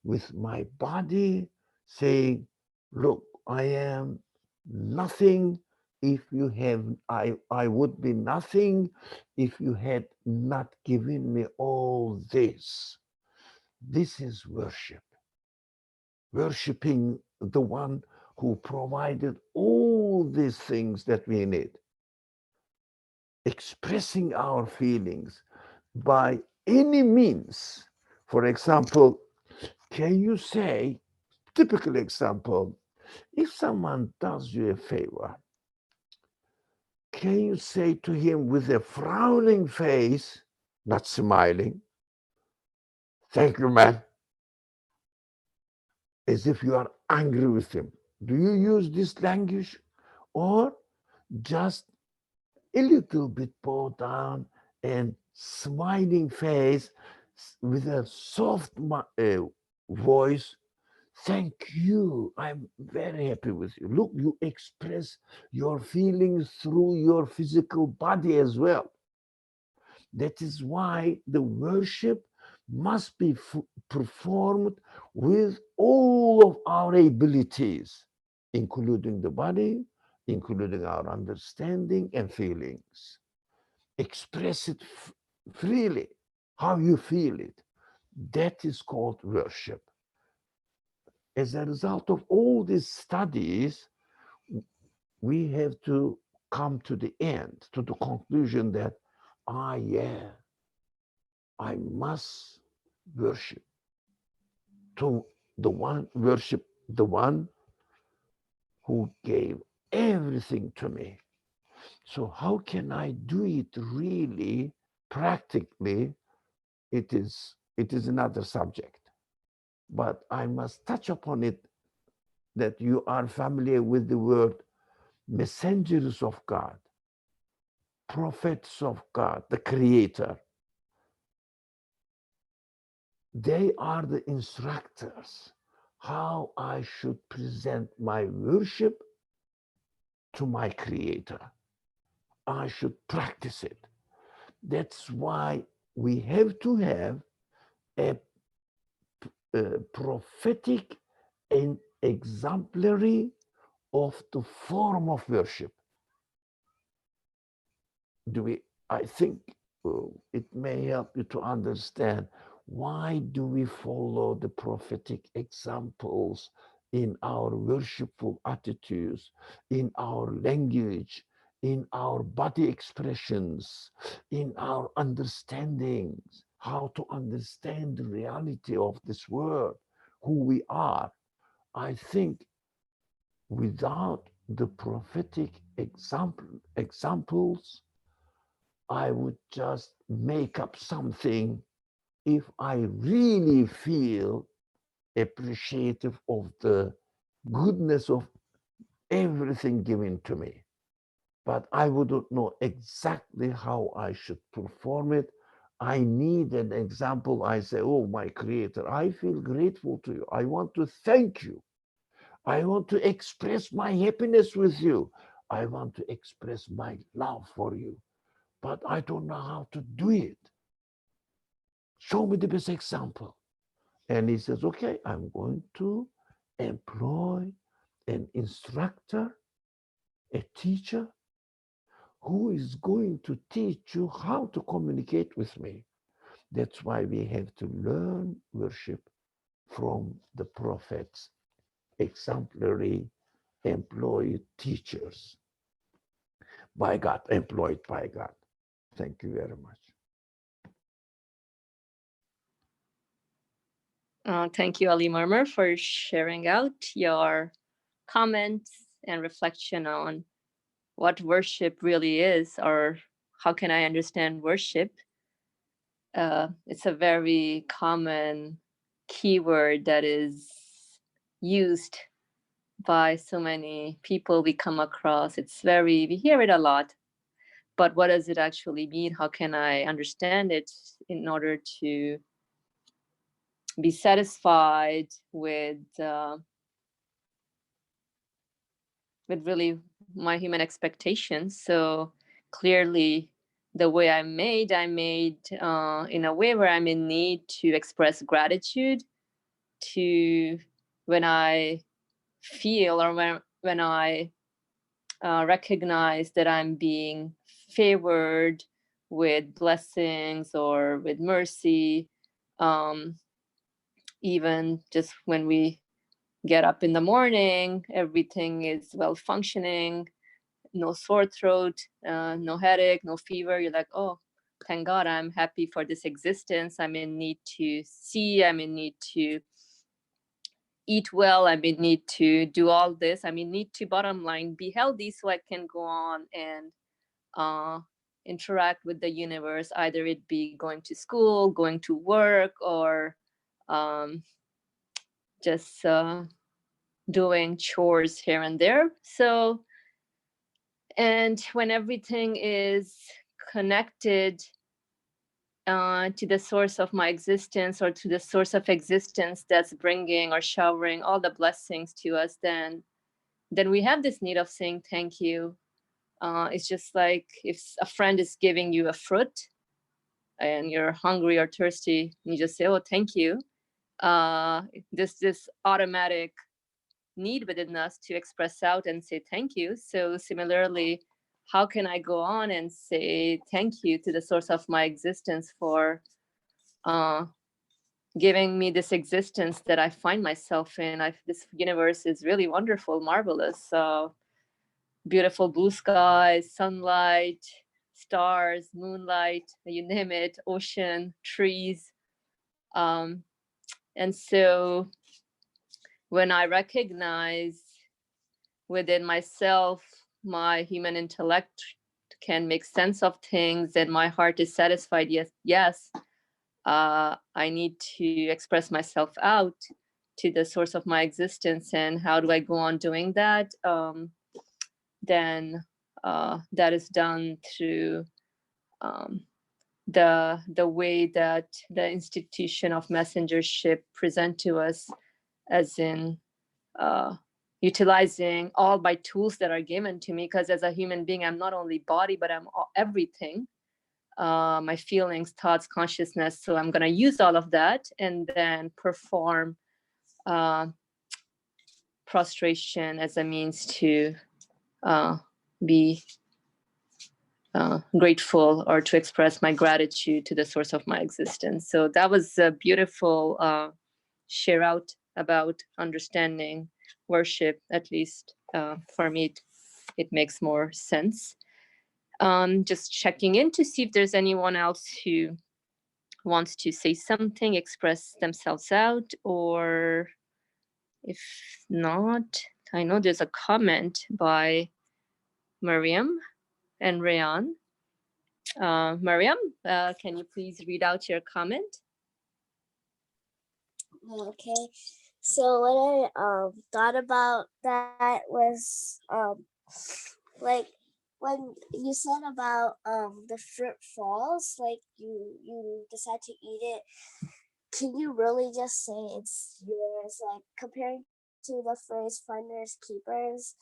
with my body, saying, look, I am nothing. If you have, I would be nothing if you had not given me all this. This is worship. Worshipping the one who provided all these things that we need. Expressing our feelings by any means. For example, can you say, typical example, if someone does you a favor, can you say to him with a frowning face, not smiling, thank you, man, as if you are angry with him? Do you use this language? Or just a little bit bowed down and smiling face with a soft voice? Thank you. I'm very happy with you. Look, you express your feelings through your physical body as well. That is why the worship must be performed with all of our abilities, including the body, including our understanding and feelings. Express it freely, how you feel it. That is called worship. As a result of all these studies, we have to come to the end, to the conclusion that, yeah, I must worship worship the one who gave everything to me. So how can I do it really practically? It is another subject. but I must touch upon it that you are familiar with the word messengers of God, prophets of God, the Creator. They are the instructors how I should present my worship to my Creator. I should practice it. That's why we have to have a prophetic and exemplary of the form of worship. I think it may help you to understand why do we follow the prophetic examples in our worshipful attitudes, in our language, in our body expressions, in our understandings, how to understand the reality of this world, who we are. I think without the prophetic examples, I would just make up something if I really feel appreciative of the goodness of everything given to me. But I wouldn't know exactly how I should perform it. I need an example. I say, oh, my Creator, I feel grateful to you. I want to thank you. I want to express my happiness with you. I want to express my love for you. But I don't know how to do it. Show me the best example. And he says, okay, I'm going to employ an instructor, a teacher, who is going to teach you how to communicate with me. That's why we have to learn worship from the prophets, exemplary employed teachers by God, employed by God. Thank you very much. Thank you, Ali Murmur, for sharing out your comments and reflection on what worship really is, or how can I understand worship. It's a very common keyword that is used by so many people we come across. We hear it a lot, but what does it actually mean? How can I understand it in order to be satisfied with really my human expectations? So clearly, the way I'm made in a way where I'm in need to express gratitude to when I feel, or when I recognize that I'm being favored with blessings or with mercy. Even just when we get up in the morning, everything is well functioning, no sore throat, no headache, no fever. You're like, oh, thank God, I'm happy for this existence. I'm in need to see, I'm in need to eat well, I'm in need to do all this. I'm in need to, bottom line, be healthy so I can go on and interact with the universe, either it be going to school, going to work, or just doing chores here and there. So, and when everything is connected to the source of my existence, or to the source of existence that's bringing or showering all the blessings to us, then we have this need of saying thank you. It's just like if a friend is giving you a fruit and you're hungry or thirsty, you just say, oh, thank you. This automatic need within us to express out and say thank you. So similarly, how can I go on and say thank you to the source of my existence for giving me this existence that I find myself in? This universe is really wonderful, marvelous. Beautiful blue skies, sunlight, stars, moonlight, you name it, ocean, trees. And so when I recognize within myself, my human intellect can make sense of things and my heart is satisfied, yes, I need to express myself out to the source of my existence. And how do I go on doing that? Then that is done through the way that the institution of messengership present to us, as in utilizing all my tools that are given to me, because as a human being, I'm not only body, but I'm everything. My feelings, thoughts, consciousness. So I'm going to use all of that and then perform prostration as a means to be grateful, or to express my gratitude to the source of my existence. So that was a beautiful share out about understanding worship. At least for me, it makes more sense. Just checking in to see if there's anyone else who wants to say something, express themselves out, or if not, I know there's a comment by Mariam and Rayan. Mariam, can you please read out your comment? Okay. So what I thought about that was like when you said about the fruit falls, like you decide to eat it, can you really just say it's yours? Like comparing to the phrase finders keepers,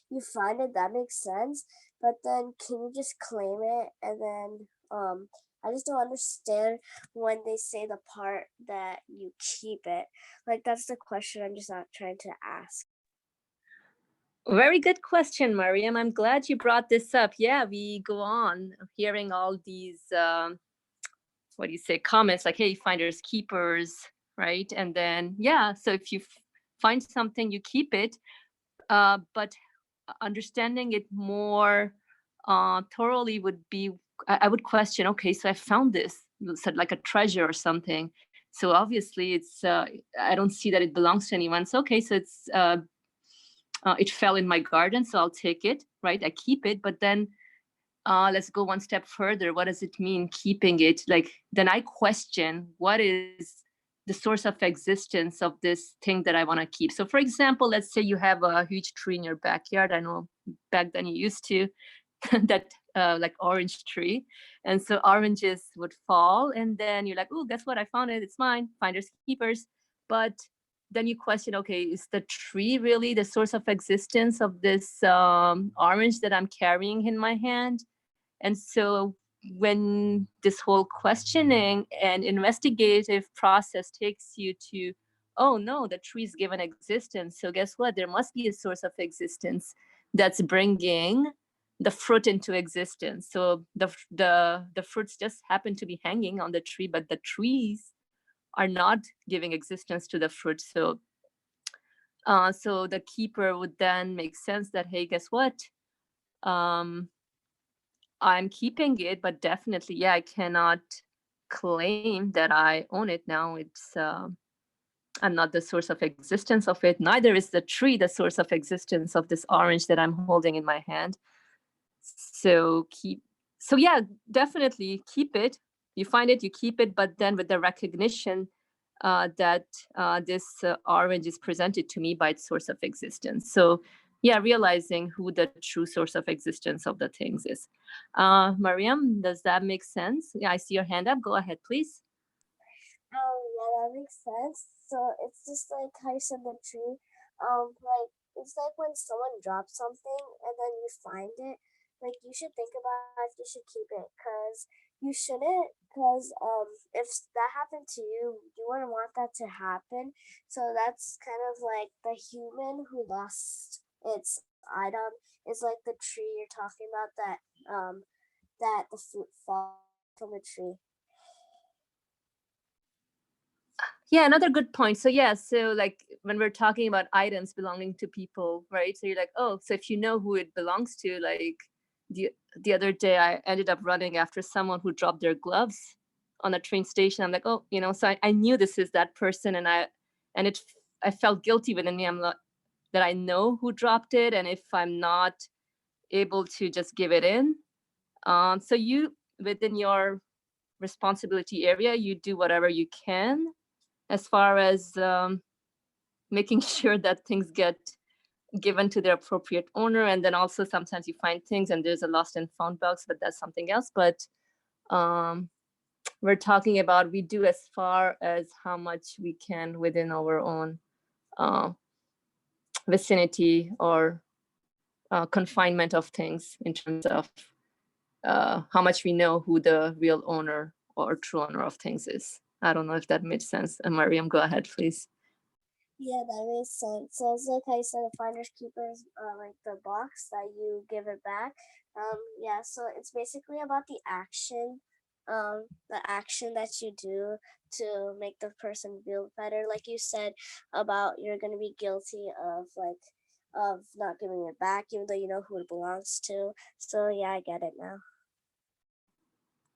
you find it, that makes sense, but then can you just claim it? And then I just don't understand when they say the part that you keep it. Like that's the question I'm just not trying to ask. Very good question, Mariam. I'm glad you brought this up. Yeah, we go on hearing all these, what do you say, comments like, hey, finders keepers, right? And then, yeah, so if you find something, you keep it, but understanding it more thoroughly would be, I would question, okay, so I found this, like a treasure or something. So obviously it's, I don't see that it belongs to anyone. So, okay, so it's, it fell in my garden, so I'll take it, right? I keep it, but then let's go one step further. What does it mean keeping it? Like, then I question what is the source of existence of this thing that I want to keep. So for example, let's say you have a huge tree in your backyard. I know back then you used to, that like orange tree. And so oranges would fall, and then you're like, oh, guess what? I found it. It's mine. Finders keepers. But then you question, okay, is the tree really the source of existence of this orange that I'm carrying in my hand? And so when this whole questioning and investigative process takes you to, oh no, the tree's given existence. So guess what? There must be a source of existence that's bringing the fruit into existence. So the fruits just happen to be hanging on the tree, but the trees are not giving existence to the fruit. So so the keeper would then make sense that, hey, guess what? I'm keeping it, but definitely, yeah, I cannot claim that I own it now. It's I'm not the source of existence of it. Neither is the tree the source of existence of this orange that I'm holding in my hand. So yeah, definitely keep it. You find it, you keep it, but then with the recognition that this orange is presented to me by its source of existence. So yeah, realizing who the true source of existence of the things is. Mariam, does that make sense? Yeah, I see your hand up. Go ahead, please. Yeah, that makes sense. So it's just like how you said the tree. Like it's like when someone drops something and then you find it. Like you should think about if you should keep it, cause you shouldn't. Cause if that happened to you, you wouldn't want that to happen. So that's kind of like the human who lost its item is like the tree you're talking about that the fruit falls from the tree. Yeah, another good point. So yeah, so like when we're talking about items belonging to people, right? So you're like, oh, so if you know who it belongs to, like the other day I ended up running after someone who dropped their gloves on a train station. I'm like, oh, so I knew this is that person, and I felt guilty within me. I'm not that I know who dropped it, and if I'm not able to just give it in, so you within your responsibility area, you do whatever you can as far as making sure that things get given to their appropriate owner. And then also sometimes you find things and there's a lost and found box, but that's something else. But we're talking about we do as far as how much we can within our own vicinity or confinement of things in terms of how much we know who the real owner or true owner of things is. I don't know if that made sense. Mariam, go ahead, please. Yeah, that makes sense. So it's like how you said, the finders keepers, like the box that you give it back. Yeah, so it's basically about the action that you do to make the person feel better. Like you said about you're gonna be guilty of not giving it back, even though you know who it belongs to. So yeah, I get it now.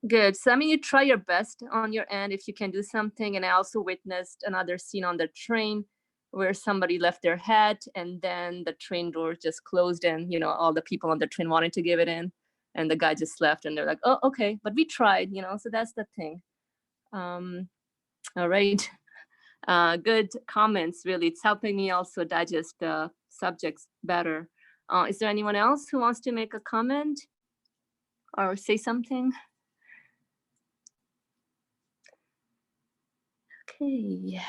Good. So I mean, you try your best on your end if you can do something. And I also witnessed another scene on the train where somebody left their hat and then the train door just closed and, you know, all the people on the train wanted to give it in and the guy just left and they're like, oh, okay, but we tried, you know, so that's the thing. All right. Good comments, really. It's helping me also digest the subjects better. Is there anyone else who wants to make a comment or say something? Okay,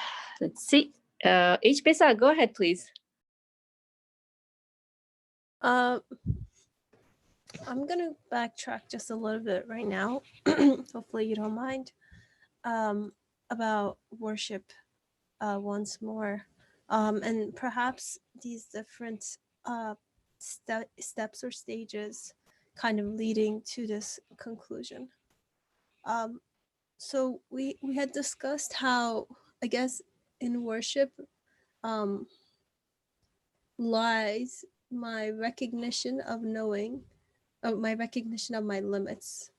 let's see. H-Pesa, go ahead, please. I'm gonna backtrack just a little bit right now. Hopefully you don't mind. About worship once more. And perhaps these different steps or stages kind of leading to this conclusion. So we had discussed how, I guess, in worship lies my recognition of knowing, of my recognition of my limits,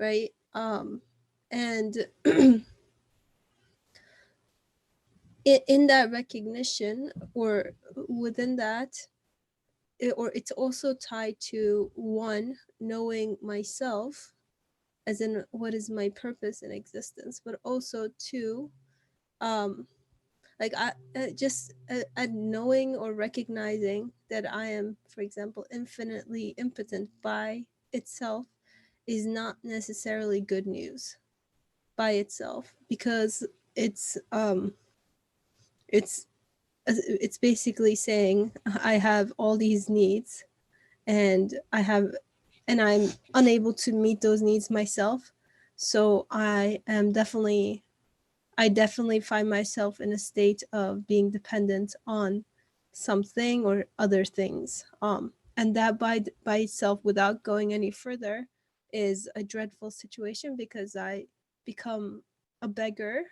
right? And in that recognition, or within that, or it's also tied to one, knowing myself, as in what is my purpose in existence, but also two, like just knowing or recognizing that I am, for example, infinitely impotent by itself is not necessarily good news by itself, because it's basically saying I have all these needs and I'm unable to meet those needs myself. So I definitely find myself in a state of being dependent on something or other things. And that by itself, without going any further, is a dreadful situation, because I become a beggar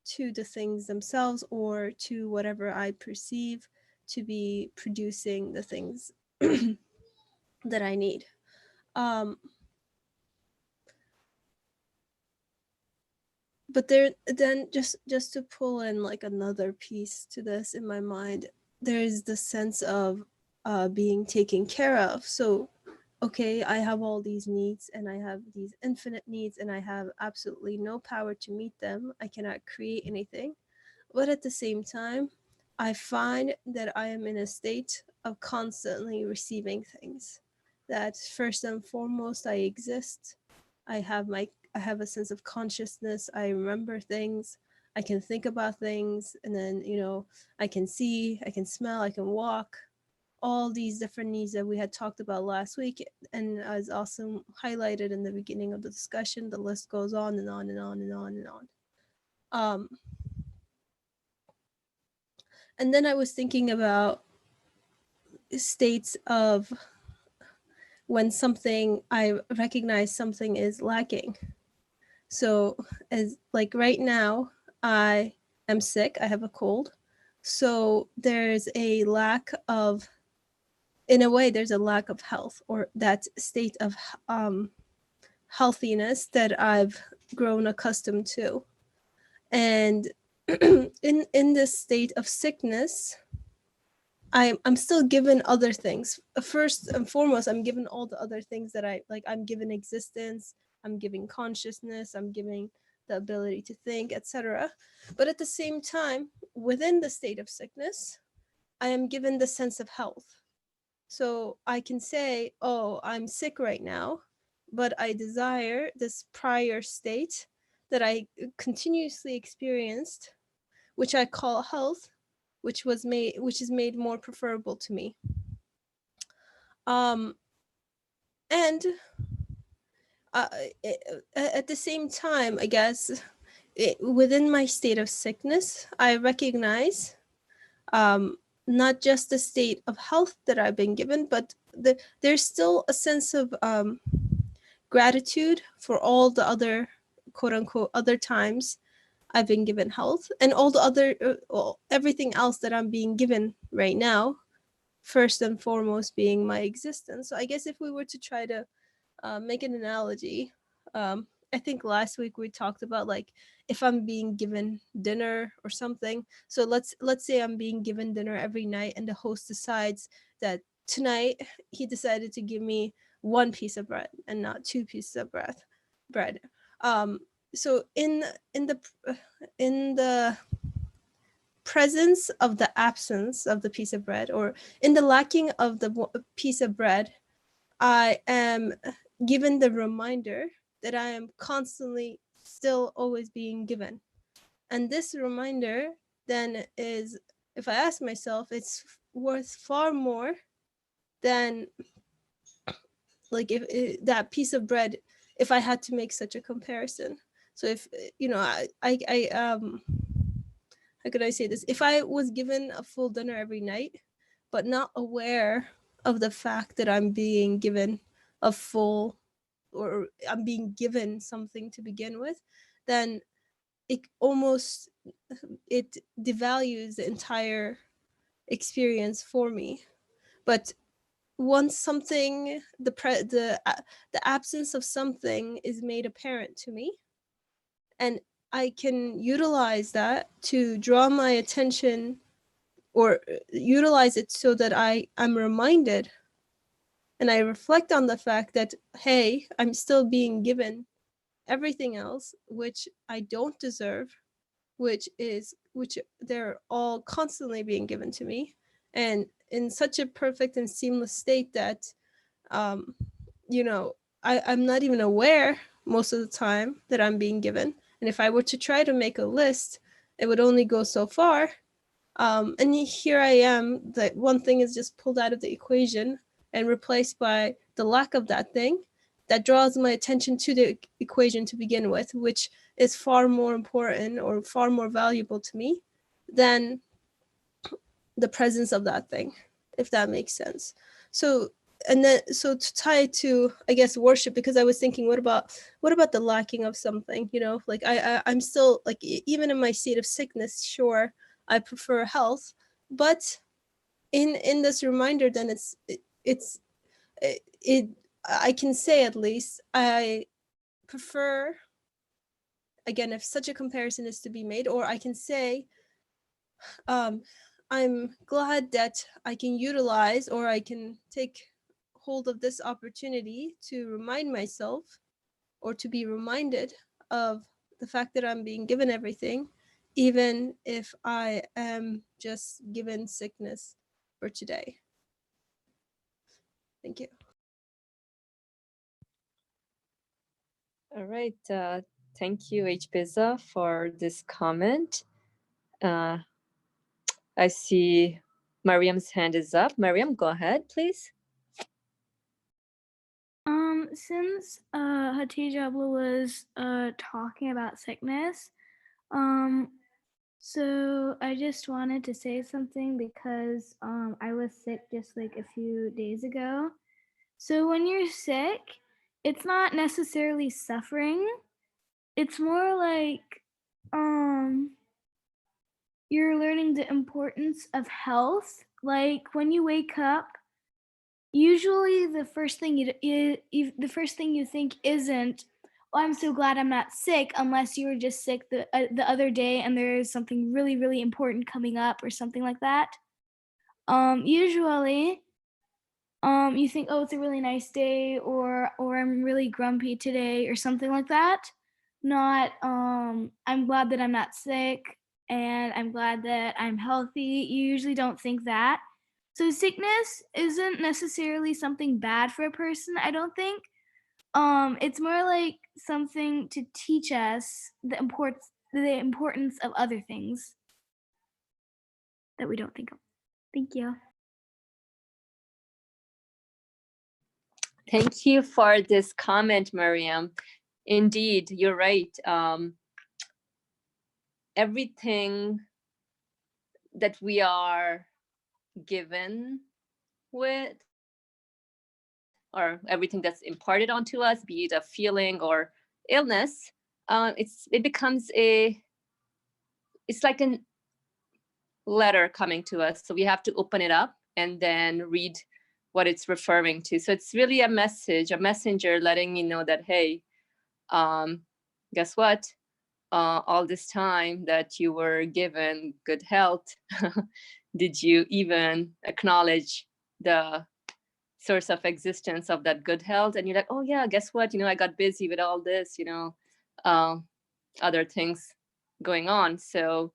to the things themselves or to whatever I perceive to be producing the things that I need. But then just to pull in like another piece to this in my mind, there's the sense of being taken care of. So okay, I have all these needs and I have these infinite needs and I have absolutely no power to meet them. I cannot create anything. But at the same time, I find that I am in a state of constantly receiving things. That first and foremost, I exist. I have a sense of consciousness. I remember things. I can think about things, and then, you know, I can see, I can smell, I can walk. All these different needs that we had talked about last week, and as also highlighted in the beginning of the discussion, the list goes on and on and on and on and on. And then I was thinking about states of when I recognize something is lacking. So as like right now, I am sick, I have a cold. So there's a lack of, in a way, there's a lack of health, or that state of healthiness that I've grown accustomed to. And in this state of sickness, I'm still given other things. First and foremost, I'm given all the other things that I'm given existence, I'm giving consciousness, I'm giving the ability to think, etc. But at the same time, within the state of sickness, I am given the sense of health. So I can say, oh, I'm sick right now, but I desire this prior state that I continuously experienced, which I call health, which is made more preferable to me. And at the same time, I guess, within my state of sickness, I recognize not just the state of health that I've been given, but there's still a sense of gratitude for all the other, quote unquote, other times I've been given health, and all the other, everything else that I'm being given right now, first and foremost being my existence. So I guess if we were to try to make an analogy, I think last week we talked about, like, if I'm being given dinner or something. So let's say I'm being given dinner every night, and the host decides that tonight he decided to give me one piece of bread and not two pieces of bread. So in the presence of the absence of the piece of bread, or in the lacking of the piece of bread, I am given the reminder that I am constantly still always being given. And this reminder then is, if I ask myself, it's worth far more than, like, if that piece of bread, if I had to make such a comparison. So if, how could I say this? If I was given a full dinner every night, but not aware of the fact that I'm being given a full, or I'm being given something to begin with, then it devalues the entire experience for me. But once something, the absence of something is made apparent to me, and I can utilize that to draw my attention, or utilize it so that I'm reminded, and I reflect on the fact that, hey, I'm still being given everything else, which I don't deserve, which they're all constantly being given to me, and in such a perfect and seamless state that, I'm not even aware most of the time that I'm being given. And if I were to try to make a list, it would only go so far. And here I am, that one thing is just pulled out of the equation and replaced by the lack of that thing that draws my attention to the equation to begin with, which is far more important or far more valuable to me than the presence of that thing, if that makes sense. So to tie it to, I guess, worship, because I was thinking, what about the lacking of something? Like I'm still, like, even in my state of sickness, sure, I prefer health, but in this reminder, then I can say, at least, I prefer, again, if such a comparison is to be made, or I can say, I'm glad that I can utilize, or I can take hold of this opportunity to remind myself, or to be reminded of the fact that I'm being given everything, even if I am just given sickness for today. Thank you. All right. Thank you, H. Pizza, for this comment. I see Mariam's hand is up. Mariam, go ahead, please. Since Hatice Abla was talking about sickness, so I just wanted to say something, because I was sick just like a few days ago. So when you're sick, it's not necessarily suffering. It's more like you're learning the importance of health. Like when you wake up, usually the first thing you think isn't, "Oh, I'm so glad I'm not sick," unless you were just sick the other day and there is something really, really important coming up or something like that. Usually, you think, oh, it's a really nice day, or I'm really grumpy today, or something like that. Not, I'm glad that I'm not sick, and I'm glad that I'm healthy. You usually don't think that. So sickness isn't necessarily something bad for a person, I don't think. It's more like something to teach us the importance of other things that we don't think of. Thank you. Thank you for this comment, Miriam. Indeed, you're right. Everything that we are given with, or everything that's imparted onto us, be it a feeling or illness, it becomes it's like a letter coming to us. So we have to open it up and then read what it's referring to. So it's really a message, a messenger letting me know that, hey, guess what? All this time that you were given good health, did you even acknowledge the source of existence of that good health? And you're like, oh yeah, guess what? I got busy with all this, other things going on. So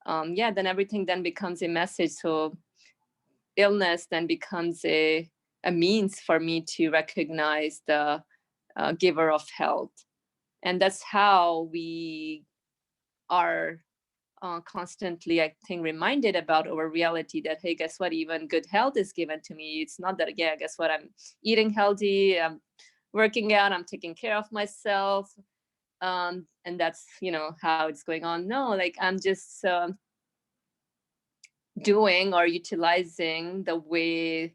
yeah, then everything then becomes a message. So illness then becomes a means for me to recognize the giver of health. And that's how we are constantly, I think, reminded about our reality that, hey, guess what? Even good health is given to me. It's not that, yeah, guess what? I'm eating healthy, I'm working out, I'm taking care of myself. And that's, how it's going on. No, like I'm just doing or utilizing the way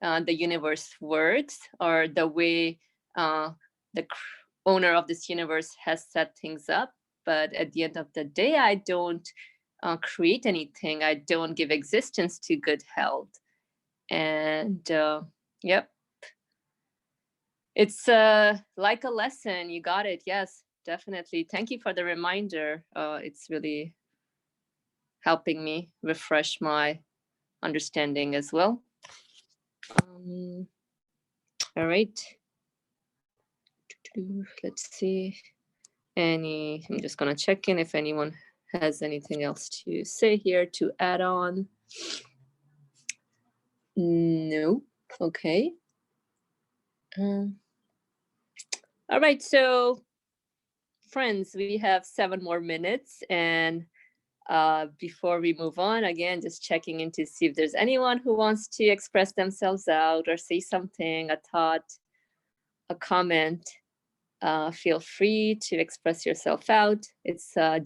the universe works, or the way the owner of this universe has set things up. But at the end of the day, I don't create anything. I don't give existence to good health. And yep, it's like a lesson. You got it. Yes, definitely. Thank you for the reminder. It's really helping me refresh my understanding as well. All right. Let's see. I'm just gonna check in if anyone has anything else to say here, to add on. No. Okay. All right, so friends, we have 7 more minutes, and before we move on, again, just checking in to see if there's anyone who wants to express themselves out or say something, a thought, a comment. Feel free to express yourself out. It's a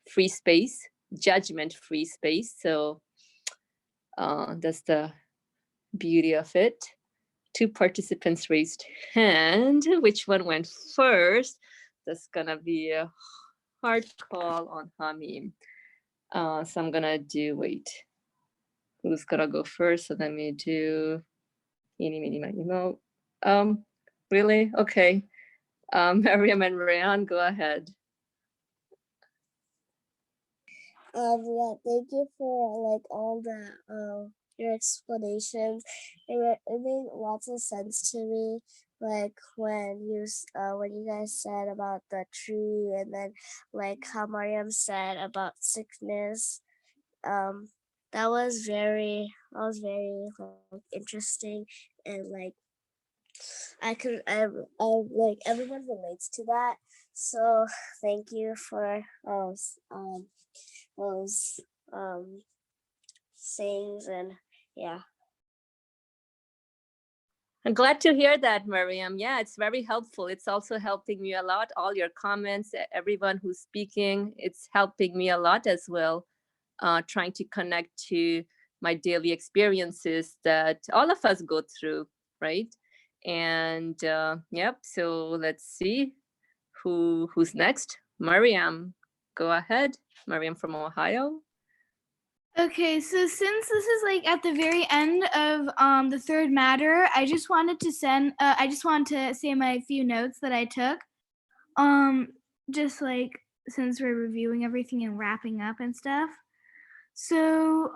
free space, judgment-free space. So that's the beauty of it. 2 participants raised hand. Which one went first? That's gonna be a hard call on Hamim. So I'm gonna do, wait, who's gonna go first? So let me do eeny, meeny, miny, mo. Really? Okay. Mariam and Rayan, go ahead. Yeah, thank you for like all the your explanations. It made lots of sense to me. Like when you guys said about the tree, and then like how Mariam said about sickness. That was very like interesting, and like I like everyone relates to that. So thank you for those sayings, and yeah. I'm glad to hear that, Mariam. Yeah, it's very helpful. It's also helping me a lot. All your comments, everyone who's speaking, it's helping me a lot as well. Trying to connect to my daily experiences that all of us go through, right? And yep, so let's see who's next. Mariam, go ahead. Mariam from Ohio. Okay, so since this is like at the very end of the third matter, I just wanted to say my few notes that I took. Just like since we're reviewing everything and wrapping up and stuff. So,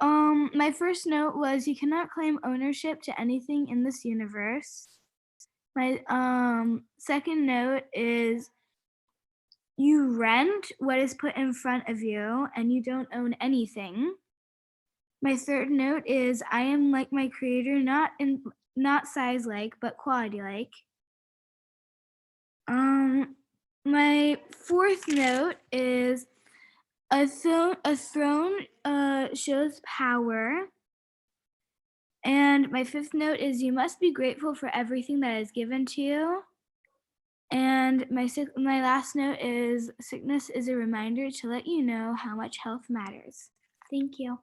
my first note was you cannot claim ownership to anything in this universe. My second note is you rent what is put in front of you and you don't own anything. My third note is I am like my creator, not size like, but quality like. My fourth note is a throne shows power. And my fifth note is you must be grateful for everything that is given to you. And my last note is sickness is a reminder to let you know how much health matters. Thank you.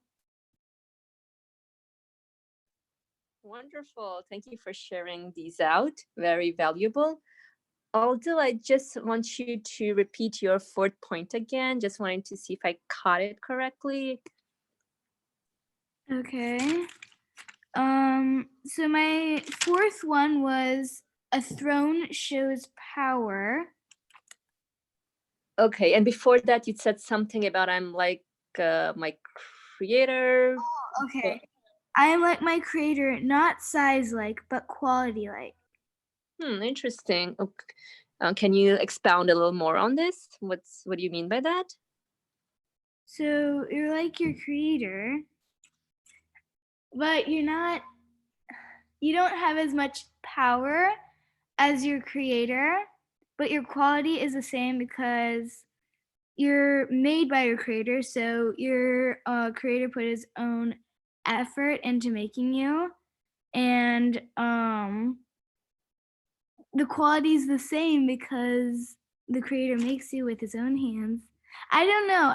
Wonderful. Thank you for sharing these out. Very valuable. Although I just want you to repeat your fourth point again, just wanting to see if I caught it correctly. Okay. So my fourth one was a throne shows power. Okay, and before that you said something about I'm like my creator. Oh, okay. I am like my creator, not size like, but quality like. Interesting. Okay. Can you expound a little more on this? What do you mean by that? So you're like your creator, but you don't have as much power as your creator, but your quality is the same because you're made by your creator. So your creator put his own effort into making you, and the quality is the same because the creator makes you with his own hands. I don't know.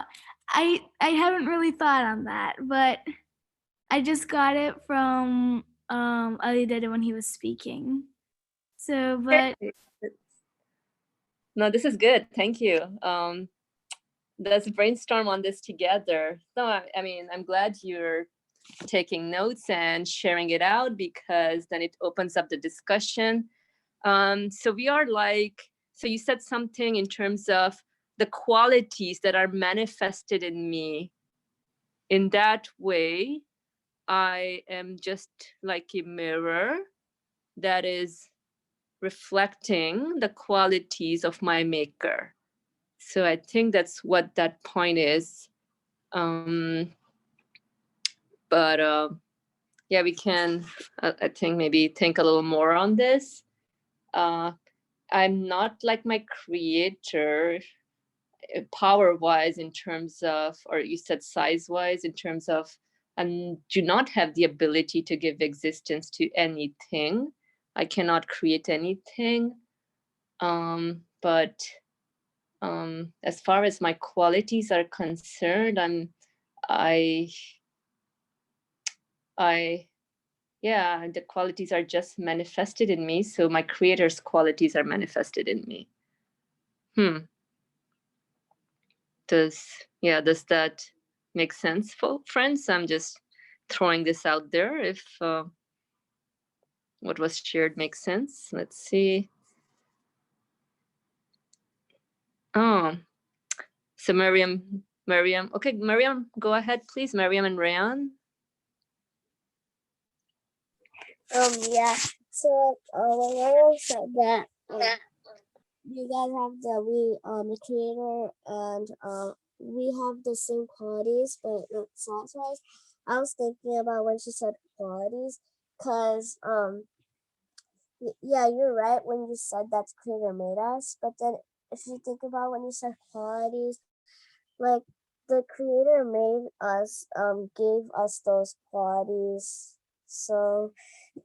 I haven't really thought on that, but I just got it from Ali Dede when he was speaking. So, but No, this is good. Thank you. Let's brainstorm on this together. So, I mean, I'm glad you're taking notes and sharing it out because then it opens up the discussion. So we are like, so you said something in terms of the qualities that are manifested in me. In that way, I am just like a mirror that is reflecting the qualities of my maker. So I think that's what that point is. But yeah, we can, I think maybe think a little more on this. I'm not like my creator power-wise in terms of, or you said size-wise in terms of, I do not have the ability to give existence to anything. I cannot create anything. But as far as my qualities are concerned, yeah, the qualities are just manifested in me. So my creator's qualities are manifested in me. Does that make sense, friends? I'm just throwing this out there. If what was shared makes sense. Let's see. Oh, so Miriam. Okay, Miriam, go ahead, please. Miriam and Rayan. Yeah. So when Ariel said that you guys have the creator and we have the same qualities but not size wise. I was thinking about when she said qualities, cause yeah, you're right when you said that creator made us, but then if you think about when you said qualities, like the creator made us, gave us those qualities. So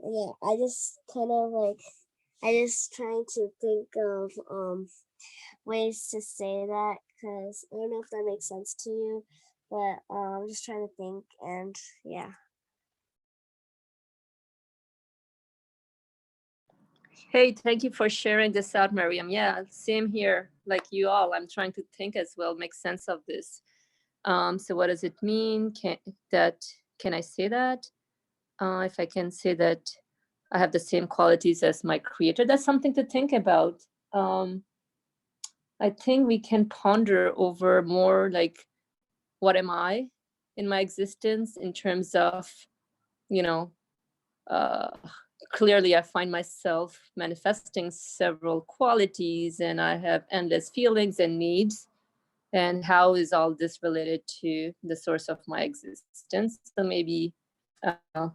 yeah, I just kind of like I just trying to think of ways to say that because I don't know if that makes sense to you, but I'm just trying to think and yeah. Hey, thank you for sharing this out, Miriam. Yeah, same here. Like you all, I'm trying to think as well, make sense of this. So what does it mean? Can I say that? If I can say that I have the same qualities as my creator, that's something to think about. I think we can ponder over more like, what am I? in my existence in terms of, you know, clearly I find myself manifesting several qualities and I have endless feelings and needs. And how is all this related to the source of my existence? So maybe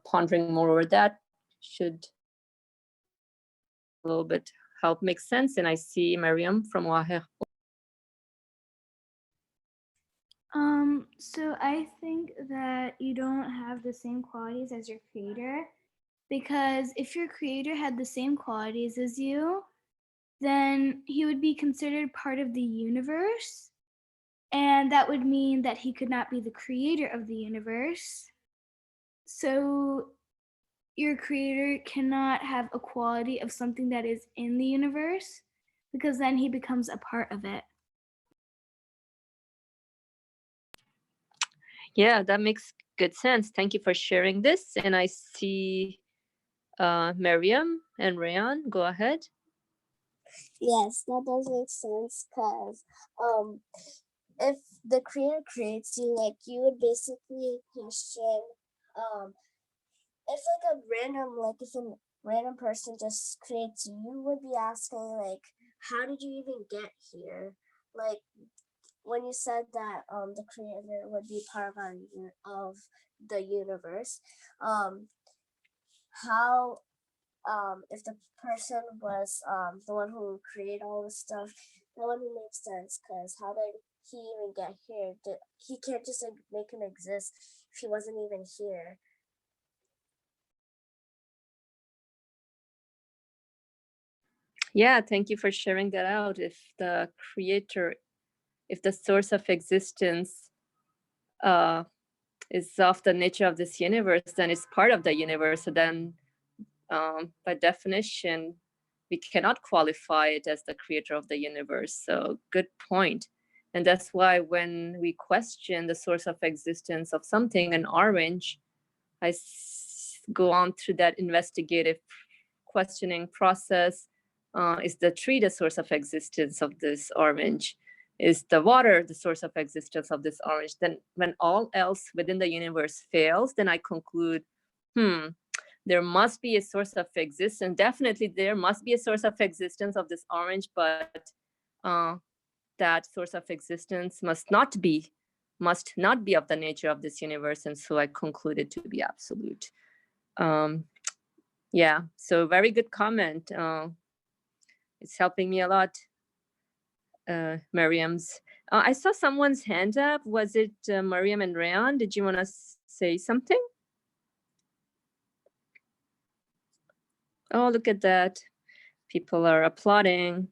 pondering more over that should a little bit help make sense. And I see Mariam from Waher. So I think that you don't have the same qualities as your creator, because if your creator had the same qualities as you, then he would be considered part of the universe. And that would mean that he could not be the creator of the universe. So your creator cannot have a quality of something that is in the universe, because then he becomes a part of it. Yeah, that makes good sense. Thank you for sharing this. And I see Mariam and Rayan. Go ahead. Yes, that does make sense because if the creator creates you, like you would basically question if like a random if a random person just creates you, you would be asking like, how did you even get here? Like when you said that the creator would be part of the universe, how if the person was the one who created all this stuff, that wouldn't make sense because how did he even get here? He can't just like, make him exist if he wasn't even here. Yeah, thank you for sharing that out. If the creator, if the source of existence is of the nature of this universe, then it's part of the universe. So then by definition, we cannot qualify it as the creator of the universe. So good point. And that's why when we question the source of existence of something, an orange, I go on through that investigative questioning process. Is the tree the source of existence of this orange? Is the water the source of existence of this orange? Then when all else within the universe fails, then I conclude, there must be a source of existence. Definitely there must be a source of existence of this orange, but that source of existence must not be of the nature of this universe. And so I concluded to be absolute. Yeah, so very good comment. It's helping me a lot, Mariam's. I saw someone's hand up. Was it Mariam and Rayan? Did you want to say something? Oh, look at that. People are applauding.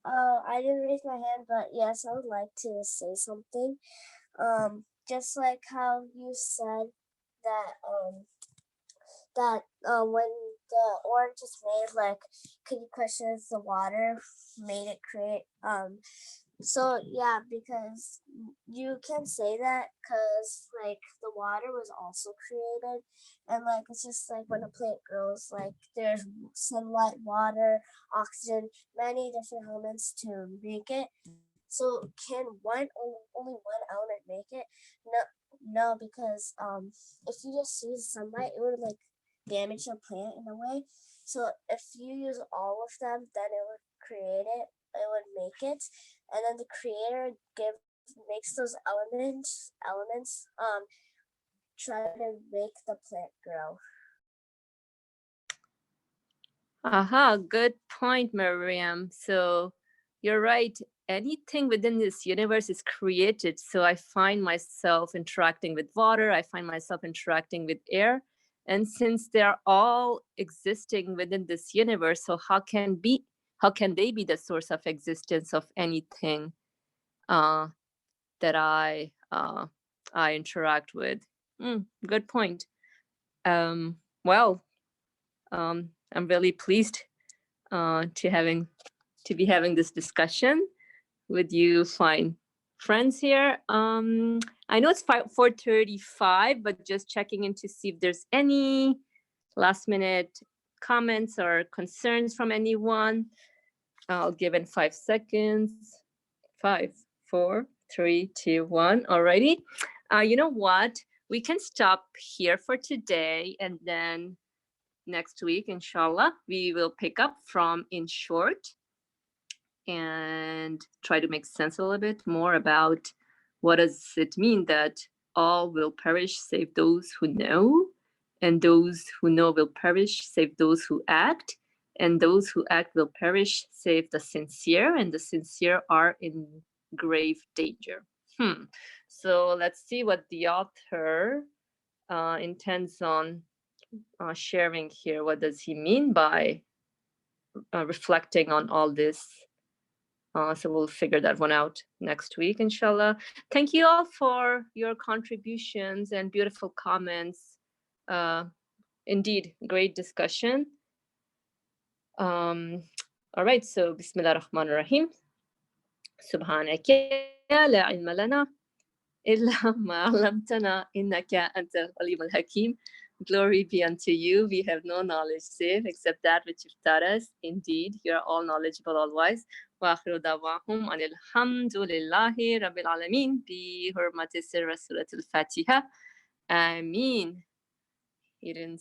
I didn't raise my hand, but yes, I would like to say something. Just like how you said that when the orange is made, like, could you question if the water made it create so yeah, because you can say that because like the water was also created, and like it's just like when a plant grows, like there's sunlight, water, oxygen, many different elements to make it. So can only one element make it? No, because if you just use sunlight, it would like damage the plant in a way. So if you use all of them, then it would create it. It would make it, and then the creator makes those elements try to make the plant grow. Aha, good point, Miriam. So you're right. Anything within this universe is created. So I find myself interacting with water. I find myself interacting with air. And since they're all existing within this universe, so how can they be the source of existence of anything that I interact with? Good point. Well, I'm really pleased to be having this discussion with you fine friends here. I know it's 4:35, but just checking in to see if there's any last minute comments or concerns from anyone. I'll give it 5 seconds. 5, 4, 3, 2, 1. Alrighty. You know what? We can stop here for today, and then next week, inshallah, we will pick up from in short and try to make sense a little bit more about what does it mean that all will perish save those who know, and those who know will perish save those who act, and those who act will perish save the sincere, and the sincere are in grave danger. So let's see what the author intends on sharing here. What does he mean by reflecting on all this? So we'll figure that one out next week, inshallah. Thank you all for your contributions and beautiful comments. Indeed, great discussion. All right, so Bismillah ar-Rahman ar-Rahim. Subhanaka la ilma lana illa ma 'allamtana innaka antal alim al-hakim. Glory be unto you. We have no knowledge save except that which you've taught us. Indeed, you are all knowledgeable, all wise. وآخر دعواهم أن الحمد لله رب العالمين بحرمة سر سورة الفاتحة. Ameen. He didn't